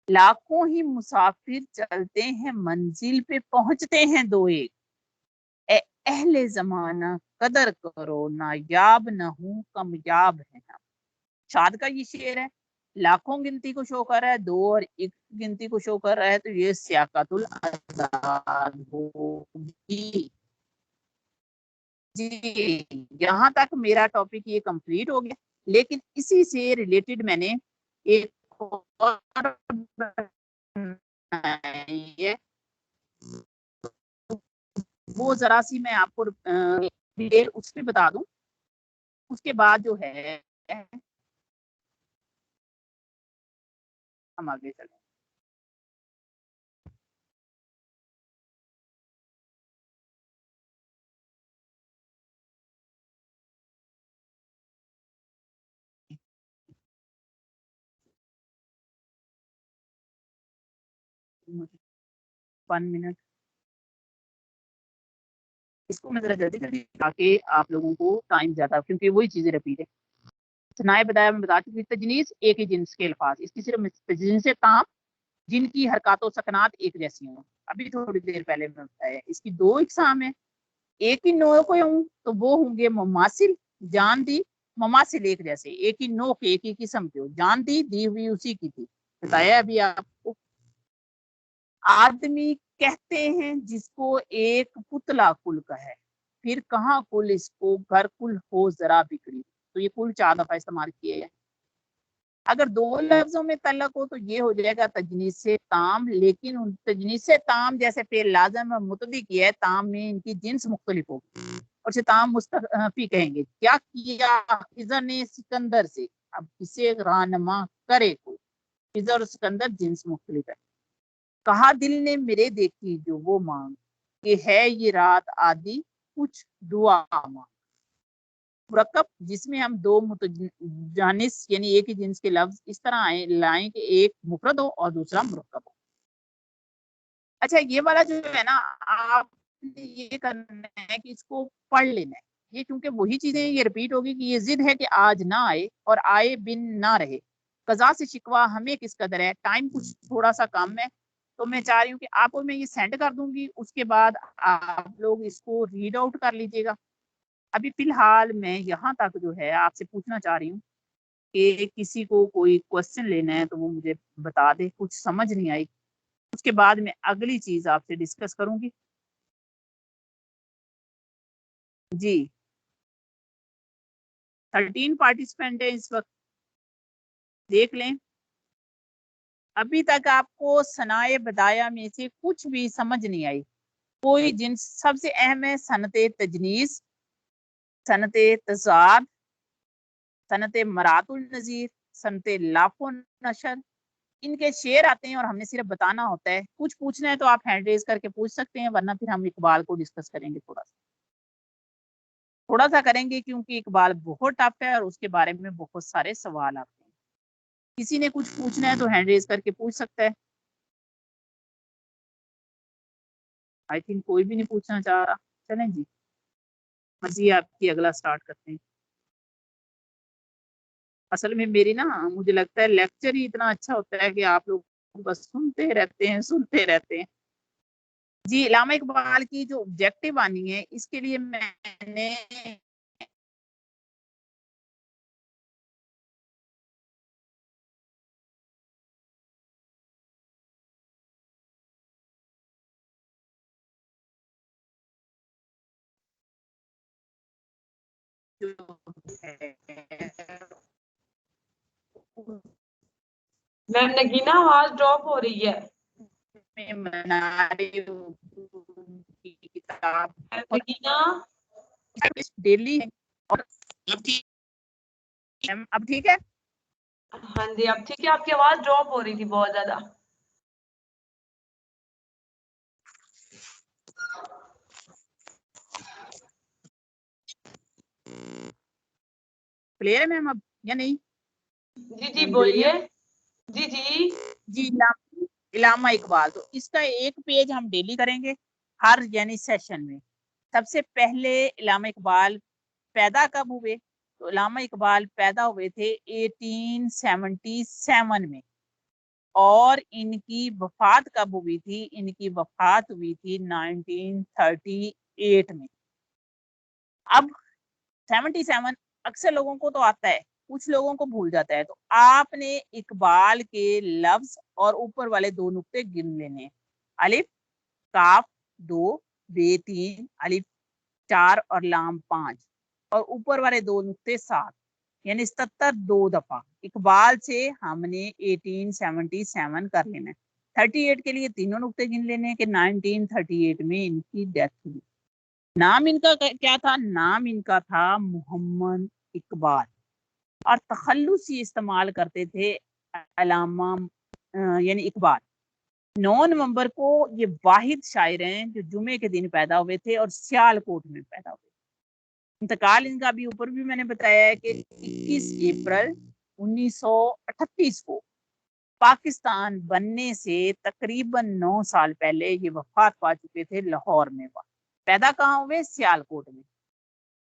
लाखों ही मुसाफिर चलते हैं मंजिल पे, पहुंचते हैं दो एक। अहले जमाना कदर करो, नायाब न हूं कमयाब है हम। शाद का ये शेर है, लाखों गिनती को शो कर रहा है, दो और एक गिनती को शो कर रहा है, तो ये सियाकातुल अदाद होगी। जी यहाँ तक मेरा टॉपिक ये कंप्लीट हो गया, लेकिन इसी से रिलेटेड मैंने एक और बनाई है, वो जरा सी मैं आपको डिटेल उस पर बता दूं, उसके बाद जो है हम आगे चलें। वन मिनट, इसको मैं जरा जल्दी जल्दी ताकि आप लोगों को टाइम ज्यादा, क्योंकि वही चीजें रिपीट है। सनाए बताया, मैं बता चुकी तजनीस एक ही जिन्स के अल्फाज, इसकी सिर्फ तजनीस ताम जिनकी हरकत और सकनात एक जैसी हों। अभी थोड़ी देर पहले मैं बताया इसकी दो इकसाम है। एक ही नो को हूँ तो वो होंगे मुमासिल, जान दी, मुमासिल एक जैसे, एक ही नो के एक ही किस्म के हो, जान दी हुई उसी की थी, बताया अभी आपको। आदमी कहते हैं जिसको एक पुतला कुल का है, फिर कहाँ कुल इसको घर कुल हो जरा बिगड़ी। तो ये कुल 4 दफा इस्तेमाल किए हैं। अगर दो लफ्जों में तल्लक हो तो ये हो जाएगा तजनीस से ताम, लेकिन उन तजनीस से ताम जैसे फेल लाजम और मुतदी किया है, ताम में इनकी जिन्स मुख्तलिफ होगी और से ताम मुस्तफी कहेंगे। क्या किया खिजर ने सिकंदर से, अब किसे रानमा करे कोई, खिजर और सिकंदर जिन्स मुख्तलिफ है। कहा दिल ने मेरे देखी जो वो मांग, کہ ہے یہ رات آدھی کچھ دعا ماں. مرکب جس میں ہم دو متجانس یعنی ایک ہی جنس کے لفظ اس طرح لائیں کہ ایک مفرد ہو اور دوسرا مرکب ہو. اچھا یہ والا جو ہے نا آپ نے یہ کرنا ہے کہ اس کو پڑھ لینا ہے. یہ کیونکہ وہی چیزیں یہ ریپیٹ ہوگی کہ یہ ضد ہے کہ آج نہ آئے اور آئے بن نہ رہے. قضا سے شکوا ہمیں کس قدر ہے. ٹائم کچھ تھوڑا سا کم ہے تو میں چاہ رہی ہوں کہ آپ کو میں یہ سینڈ کر دوں گی, اس کے بعد آپ لوگ اس کو ریڈ آؤٹ کر لیجیے گا. ابھی فی الحال میں یہاں تک جو ہے آپ سے پوچھنا چاہ رہی ہوں کہ کسی کو کوئی کوشچن لینا ہے تو وہ مجھے بتا دے. کچھ سمجھ نہیں آئی اس کے بعد میں اگلی چیز آپ سے ڈسکس کروں گی. جی 13 پارٹیسپینٹ ہیں اس وقت, دیکھ لیں. ابھی تک آپ کو ثنائے بدایا میں سے کچھ بھی سمجھ نہیں آئی. کوئی جنس سب سے اہم ہے صنعت تجنیس, صنعت تضاد, صنعت مرات النظیر, صنعت لاف و نشر. ان کے شعر آتے ہیں اور ہم نے صرف بتانا ہوتا ہے. کچھ پوچھنا ہے تو آپ ہینڈ ریز کر کے پوچھ سکتے ہیں, ورنہ پھر ہم اقبال کو ڈسکس کریں گے. تھوڑا سا کریں گے کیونکہ اقبال بہت ٹف ہے اور اس کے بارے میں بہت سارے سوال آتے ہیں. کسی نے کچھ پوچھنا ہے تو ہینڈ ریز کر کے پوچھ سکتا ہے. آئی تھنک کوئی بھی نہیں پوچھنا چاہ رہا. چلیں جی مرضی آپ کی, اگلا سٹارٹ کرتے ہیں. اصل میں میری نا مجھے لگتا ہے لیکچر ہی اتنا اچھا ہوتا ہے کہ آپ لوگ بس سنتے رہتے ہیں. جی علامہ اقبال کی جو آبجیکٹو آنی ہے اس کے لیے میں نے میم نگینا آواز ڈراپ ہو رہی ہے. نگینا ڈیلی اب ٹھیک ہے. ہاں جی اب ٹھیک ہے. آپ کی آواز ڈراپ ہو رہی تھی بہت زیادہ. کلیئر ہے میم اب یا نہیں؟ جی بولیے. جی علامہ اقبال. تو اس کا ایک پیج ہم ڈیلی کریں گے ہر یعنی سیشن میں. سب سے پہلے علامہ اقبال پیدا کب ہوئے؟ تو علامہ اقبال پیدا ہوئے تھے 1877 میں, اور ان کی وفات کب ہوئی تھی؟ ان کی وفات ہوئی تھی 1938 میں. اب 77 اکثر لوگوں کو تو آتا ہے, کچھ لوگوں کو بھول جاتا ہے. تو آپ نے اقبال کے لفظ اور اوپر والے دو نقطے گن لینے ہیں. الف کاف 2 بے 3 الف 4 اور لام 5 اور اوپر والے دو نقطے 7 یعنی 77 دو دفعہ. اقبال سے ہم نے 1877 کر لینا ہے. 38 کے لیے تینوں نقطے گن لینے ہیں کہ 1938 میں ان کی ڈیتھ ہوئی. نام ان کا کیا تھا؟ نام ان کا تھا محمد اقبال, اور تخلص یہ استعمال کرتے تھے علامہ یعنی اقبال. 9 نومبر کو یہ واحد شاعر ہیں جو جمعے کے دن پیدا ہوئے تھے اور سیالکوٹ میں پیدا ہوئے. انتقال ان کا بھی اوپر بھی میں نے بتایا ہے کہ 21 اپریل 1938 کو پاکستان بننے سے تقریباً 9 سال پہلے یہ وفات پا چکے تھے لاہور میں. پیدا کہاں ہوئے؟ سیالکوٹ میں.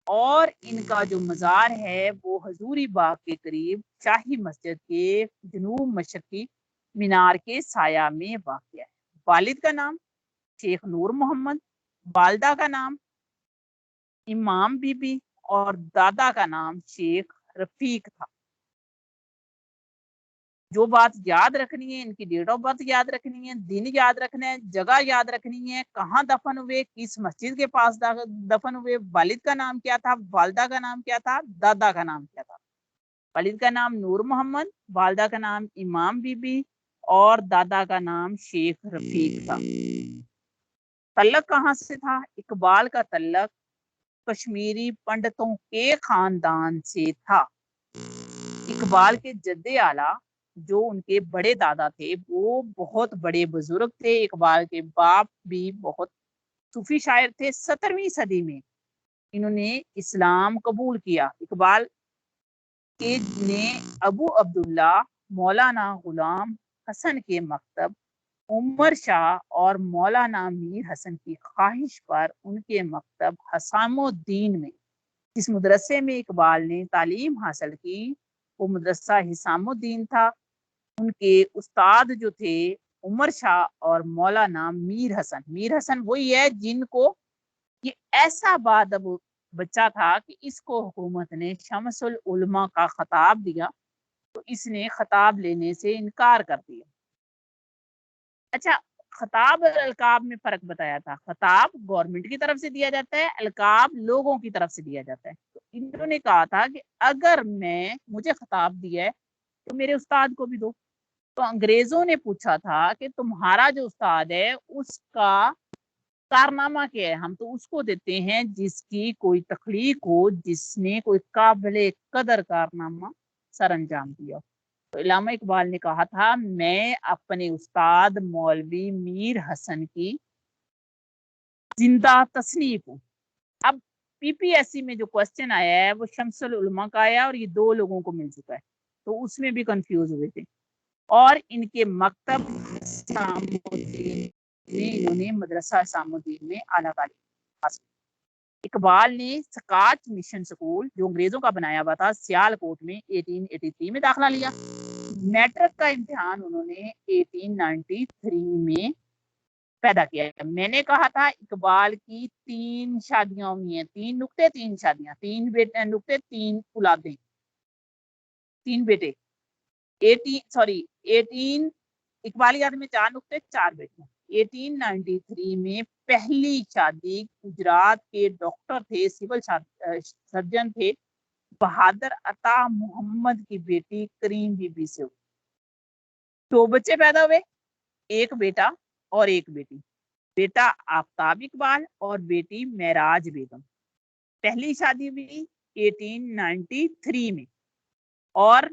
اور ان کا جو مزار ہے وہ حضوری باغ کے قریب شاہی مسجد کے جنوب مشرقی مینار کے سایہ میں واقع ہے. والد کا نام شیخ نور محمد, والدہ کا نام امام بی بی اور دادا کا نام شیخ رفیق تھا. جو بات یاد رکھنی ہے, ان کی ڈیٹ آف برتھ یاد رکھنی ہے, دن یاد رکھنا ہے, جگہ یاد رکھنی ہے, کہاں دفن ہوئے, کس مسجد کے پاس دفن ہوئے, والد کا نام کیا تھا, والدہ کا نام کیا تھا, دادا کا نام کیا تھا. والد کا نام نور محمد, والدہ کا نام امام بی بی اور دادا کا نام شیخ رفیق تھا. تعلق کہاں سے تھا؟ اقبال کا تعلق کشمیری پنڈتوں کے خاندان سے تھا. اقبال کے جد اعلیٰ جو ان کے بڑے دادا تھے وہ بہت بڑے بزرگ تھے. اقبال کے باپ بھی بہت सूफी शायर थे 17वीं सदी में, इन्होंने इस्लाम कबूल किया। इकबाल के ने अबू अब्दुल्ला मौलाना गुलाम हसन के मकतब, उमर शाह और मौलाना मीर हसन की ख्वाहिश पर उनके मकतब हिसामुद्दीन में, जिस मदरसे में इकबाल ने तालीम हासिल की वो मदरसा हिसामुद्दीन था। उनके उस्ताद जो थे उमर शाह और मौलाना मीर हसन वही है जिनको ये ऐसा बादब बच्चा था कि इसको हुकूमत ने शमसुल उलमा का खिताब दिया तो इसने खिताब लेने से इनकार कर दिया। अच्छा, खिताब और अलकाब में फर्क बताया था। खिताब गवर्नमेंट की तरफ से दिया जाता है, अलकाब लोगों की तरफ से दिया जाता है। तो इन्होंने कहा था कि अगर मुझे खिताब दिया है तो मेरे उस्ताद को भी दो। तो अंग्रेजों ने पूछा था कि तुम्हारा जो उस्ताद है उसका कारनामा क्या है, हम तो उसको देते हैं जिसकी कोई तख्लीक हो, जिसने कोई काबिल कदर कारनामा सर अंजाम दिया। तो इल्लामा इकबाल ने कहा था मैं अपने उस्ताद मौलवी मीर हसन की जिंदा तसनीफ हूँ। अब पीपीएससी में जो क्वेश्चन आया है वो शमसुल उलमा का आया और ये 2 लोगों को मिल चुका है, तो उसमें भी कंफ्यूज हुए थे। और इनके मकतब इन्होंने मदरसा हिसामुद्दीन में आला तालीम हासिल। इकबाल ने सकाच मिशन स्कूल जो अंग्रेजों का बनाया हुआ था सियालकोट में 1883 में दाखिला लिया। मैट्रिक का इम्तिहान उन्होंने 1893 में पैदा किया। मैंने कहा था इकबाल की 3 शादियां हुई हैं, 3 नुक्ते 3 शादियां, 3 बेटे नुक्ते 3 औलादें, 3 बेटे। 18 इकबालियात में 4 नुक्ते 4 बेटे। 1893 में पहली शादी गुजरात के डॉक्टर थे, सिविल सर्जन थे, बहादुर अता मोहम्मद की बेटी करीम बीबी से हुई। 2 बच्चे पैदा हुए, 1 बेटा और 1 बेटी। बेटा आफ्ताब इकबाल और बेटी महराज बेगम। पहली शादी हुई 1893 में और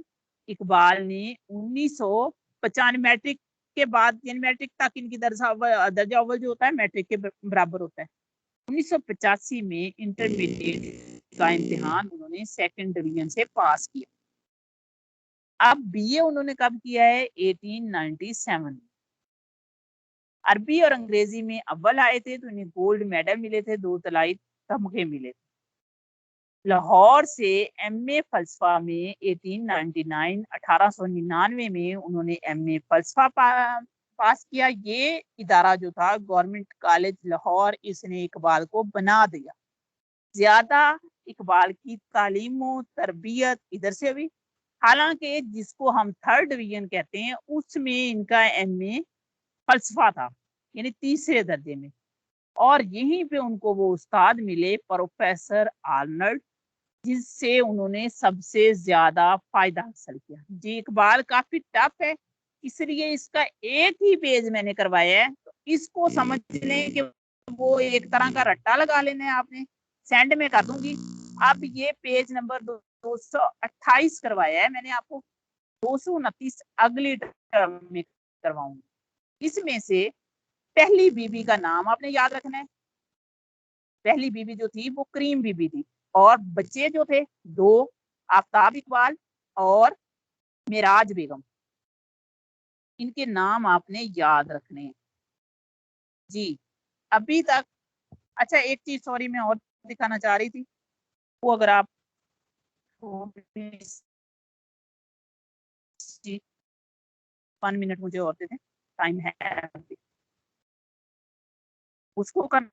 इकबाल ने 1995 मैट्रिक के बाद, यानी मैट्रिक तक इनकी दर्जा अव्वल जो होता है मैट्रिक के बराबर होता है। 1985 में इंटरमीडिएट का इम्तिहान उन्होंने 2nd डिवीजन से पास किया। अब बीए उन्होंने कब किया है? 1897। अरबी और अंग्रेजी में अव्वल आए थे तो इन्हें गोल्ड मेडल मिले थे, 2 तलाई तमगे मिले थे। लाहौर से एमए फलसफा में 1899 में उन्होंने एमए फलसफा पास किया। ये इदारा जो था गवर्नमेंट कॉलेज लाहौर, इसने इकबाल को बना दिया। ज्यादा इकबाल की तालीम और तरबियत इधर से हुई। हालांकि जिसको हम 3rd डिवीजन कहते हैं उसमें इनका एमए फलसफा था, यानी 3रे दर्जे में। और यहीं पे उनको वो उस्ताद मिले प्रोफेसर आर्नल्ड, जिससे उन्होंने सबसे ज्यादा फायदा हासिल किया। जी इकबाल काफी टफ है, इसलिए इसका एक ही पेज मैंने करवाया है, तो इसको समझ लें कि वो एक तरह का रट्टा लगा लेना है आपने। सेंड में कर दूंगी। अब ये पेज नंबर 228 करवाया है मैंने आपको, 229 अगली टर्म में करवाऊंगी। इसमें से पहली बीबी का नाम आपने याद रखना है। पहली बीबी जो थी वो करीम बीबी थी और बच्चे जो थे 2, आफ्ताब इकबाल और महराज बेगम। इनके नाम आपने याद रखने हैं जी। अभी तक अच्छा एक चीज सॉरी मैं और दिखाना चाह रही थी, वो अगर आप 1 मिनट मुझे और दे दें, टाइम है उसको करना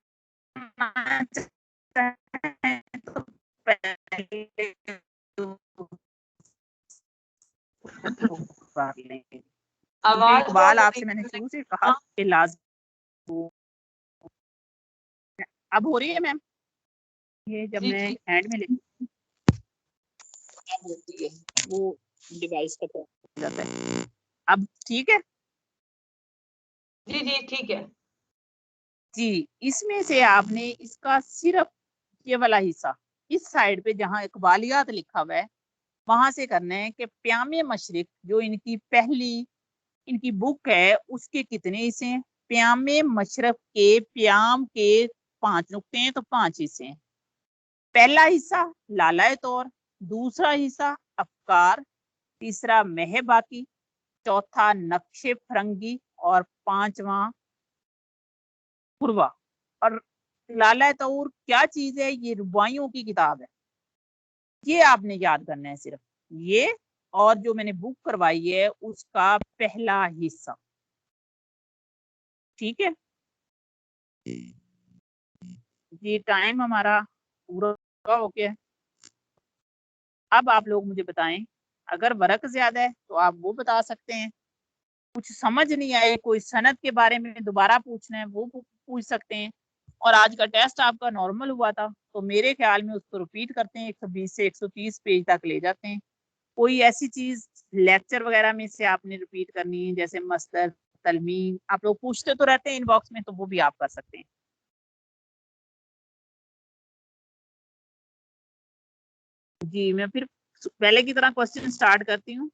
तो पहले इकबाल आपसे मैंने शुरू से कहा कि लाज़िम। अब हो रही है मैम? ये जब मैं हैंड में लेती है वो डिवाइस का हो जाता है। अब ठीक है जी जी ठीक है जी। इसमें से आपने इसका सिर्फ ये वाला हिस्सा इस साइड पे जहाँ इकबालियात लिखा हुआ है वहां से करना है कि प्यामे मशरिक जो इनकी पहली इनकी बुक है उसके कितने हिस्से हैं। प्यामे मशरक के प्याम के 5 नुक्ते हैं तो 5 हिस्से हैं। पहला हिस्सा लालाए तौर, दूसरा हिस्सा अफकार, तीसरा महबाकी, चौथा नक्शे फरंगी और 5वां पुरवा। और लालाए तौर क्या चीज है? ये रुबाइयों की किताब है, ये आपने याद करना है सिर्फ ये, और जो मैंने बुक करवाई है उसका पहला हिस्सा। ठीक है जी, टाइम हमारा पूरा हो गया। अब आप लोग मुझे बताएं, अगर वर्क ज्यादा है तो आप वो बता सकते हैं, कुछ समझ नहीं आए, कोई सनद के बारे में दोबारा पूछना है वो पूछ सकते हैं। और आज का टेस्ट आपका नॉर्मल हुआ था तो मेरे ख्याल में उसको रिपीट करते हैं, 120 से 130 पेज तक ले जाते हैं। कोई ऐसी चीज लेक्चर वगैरह में से आपने रिपीट करनी है, जैसे मस्दर, तलमीन, आप लोग पूछते तो रहते हैं इनबॉक्स में, तो वो भी आप कर सकते हैं। जी मैं फिर पहले की तरह क्वेश्चन स्टार्ट करती हूँ।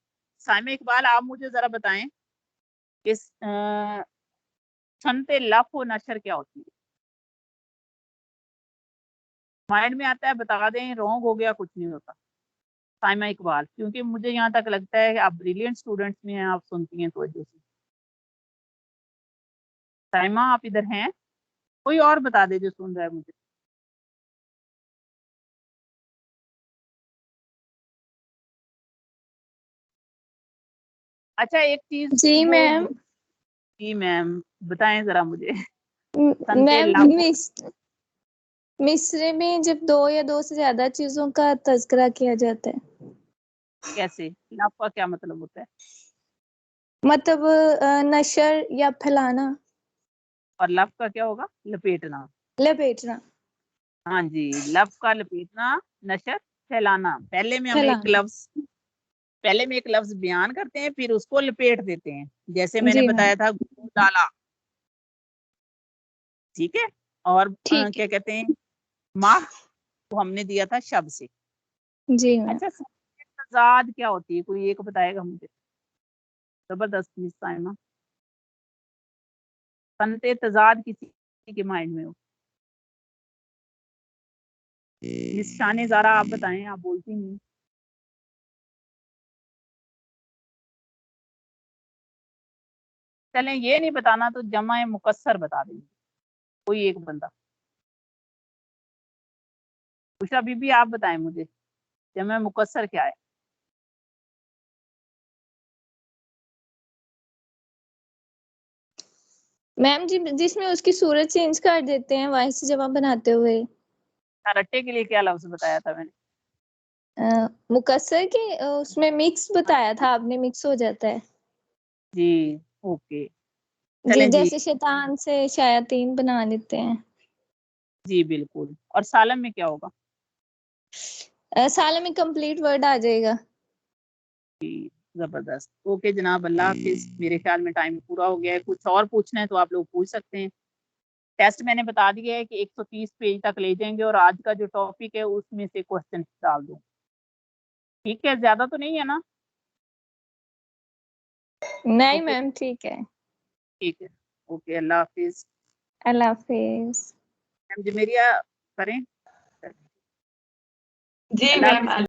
साइमा इकबाल, आप मुझे जरा बताएं इस सनते लफ व नशर क्या होती है? माइंड में आता है बता दें, रॉन्ग हो गया कुछ नहीं होता। साइमा इकबाल, क्योंकि मुझे यहाँ तक लगता है कि आप ब्रिलियंट स्टूडेंट्स में हैं, आप सुनती हैं तो से। साइमा आप इधर हैं? कोई और बता दे जो सुन रहा है मुझे। अच्छा एक चीज जी मैम। जी मैम बताएं जरा मुझे। मैम मिस्र में जब 2 या 2 से ज्यादा चीजों का तज़किरा किया जाता है, कैसे? लफ का क्या मतलब होता है? मतलब नशर या फैलाना, और लफ का क्या होगा? लपेटना। लपेटना, हाँ जी, लफ का लपेटना, नशर फैलाना। पहले में फैलाना। पहले में एक लफ्ज बयान करते हैं, फिर उसको लपेट देते हैं, जैसे मैंने जी मैम। बताया था डाला। ठीक है। और ठीक क्या कहते हैं, माह को हमने दिया था शब से। है। जी मैम। अच्छा तजाद क्या होती है? कोई एक बताएगा मुझे? जबरदस्त मिस साइमा। सनते तजाद किसी के माइंड में हो? मिस शाने ज़ारा आप बताएं, आप बोलती नहीं। चलें ये नहीं बताना तो जमा मुकस्सर बता देंगे कोई एक बंदा। उषा बीबी आप बताएं मुझे, जमा मुकस्सर क्या है? मैम जी जिसमें उसकी सूरत चेंज कर देते हैं वाई से जवाब बनाते हुए। रट्टे के लिए क्या लफ्ज बताया था मैंने? मुकस्सर के उसमें मिक्स बताया था आपने, मिक्स हो जाता है जी ओके। जी, चलें जी। जैसे शैतान से शायातीन बना लेते हैं। जी बिल्कुल। और सालम में क्या होगा? साल में कंप्लीट वर्ड आ जाएगा। जी जबरदस्त। ओके जनाब, अल्लाह हाफिज। मेरे ख्याल में टाइम पूरा हो गया है, कुछ और पूछना है तो आप लोग पूछ सकते हैं। टेस्ट मैंने बता दिया है कि 130 पेज तक ले जाएंगे, और आज का जो टॉपिक है उसमें से क्वेश्चन डाल दो। ठीक है, ज्यादा तो नहीं है ना? नहीं ओके मैम ठीक है। ठीक है। ओके अल्लाह हाफिज। अल्लाह हाफिज। मैम जी मेरी करें। जी अल्लाह मैम। हाफिज।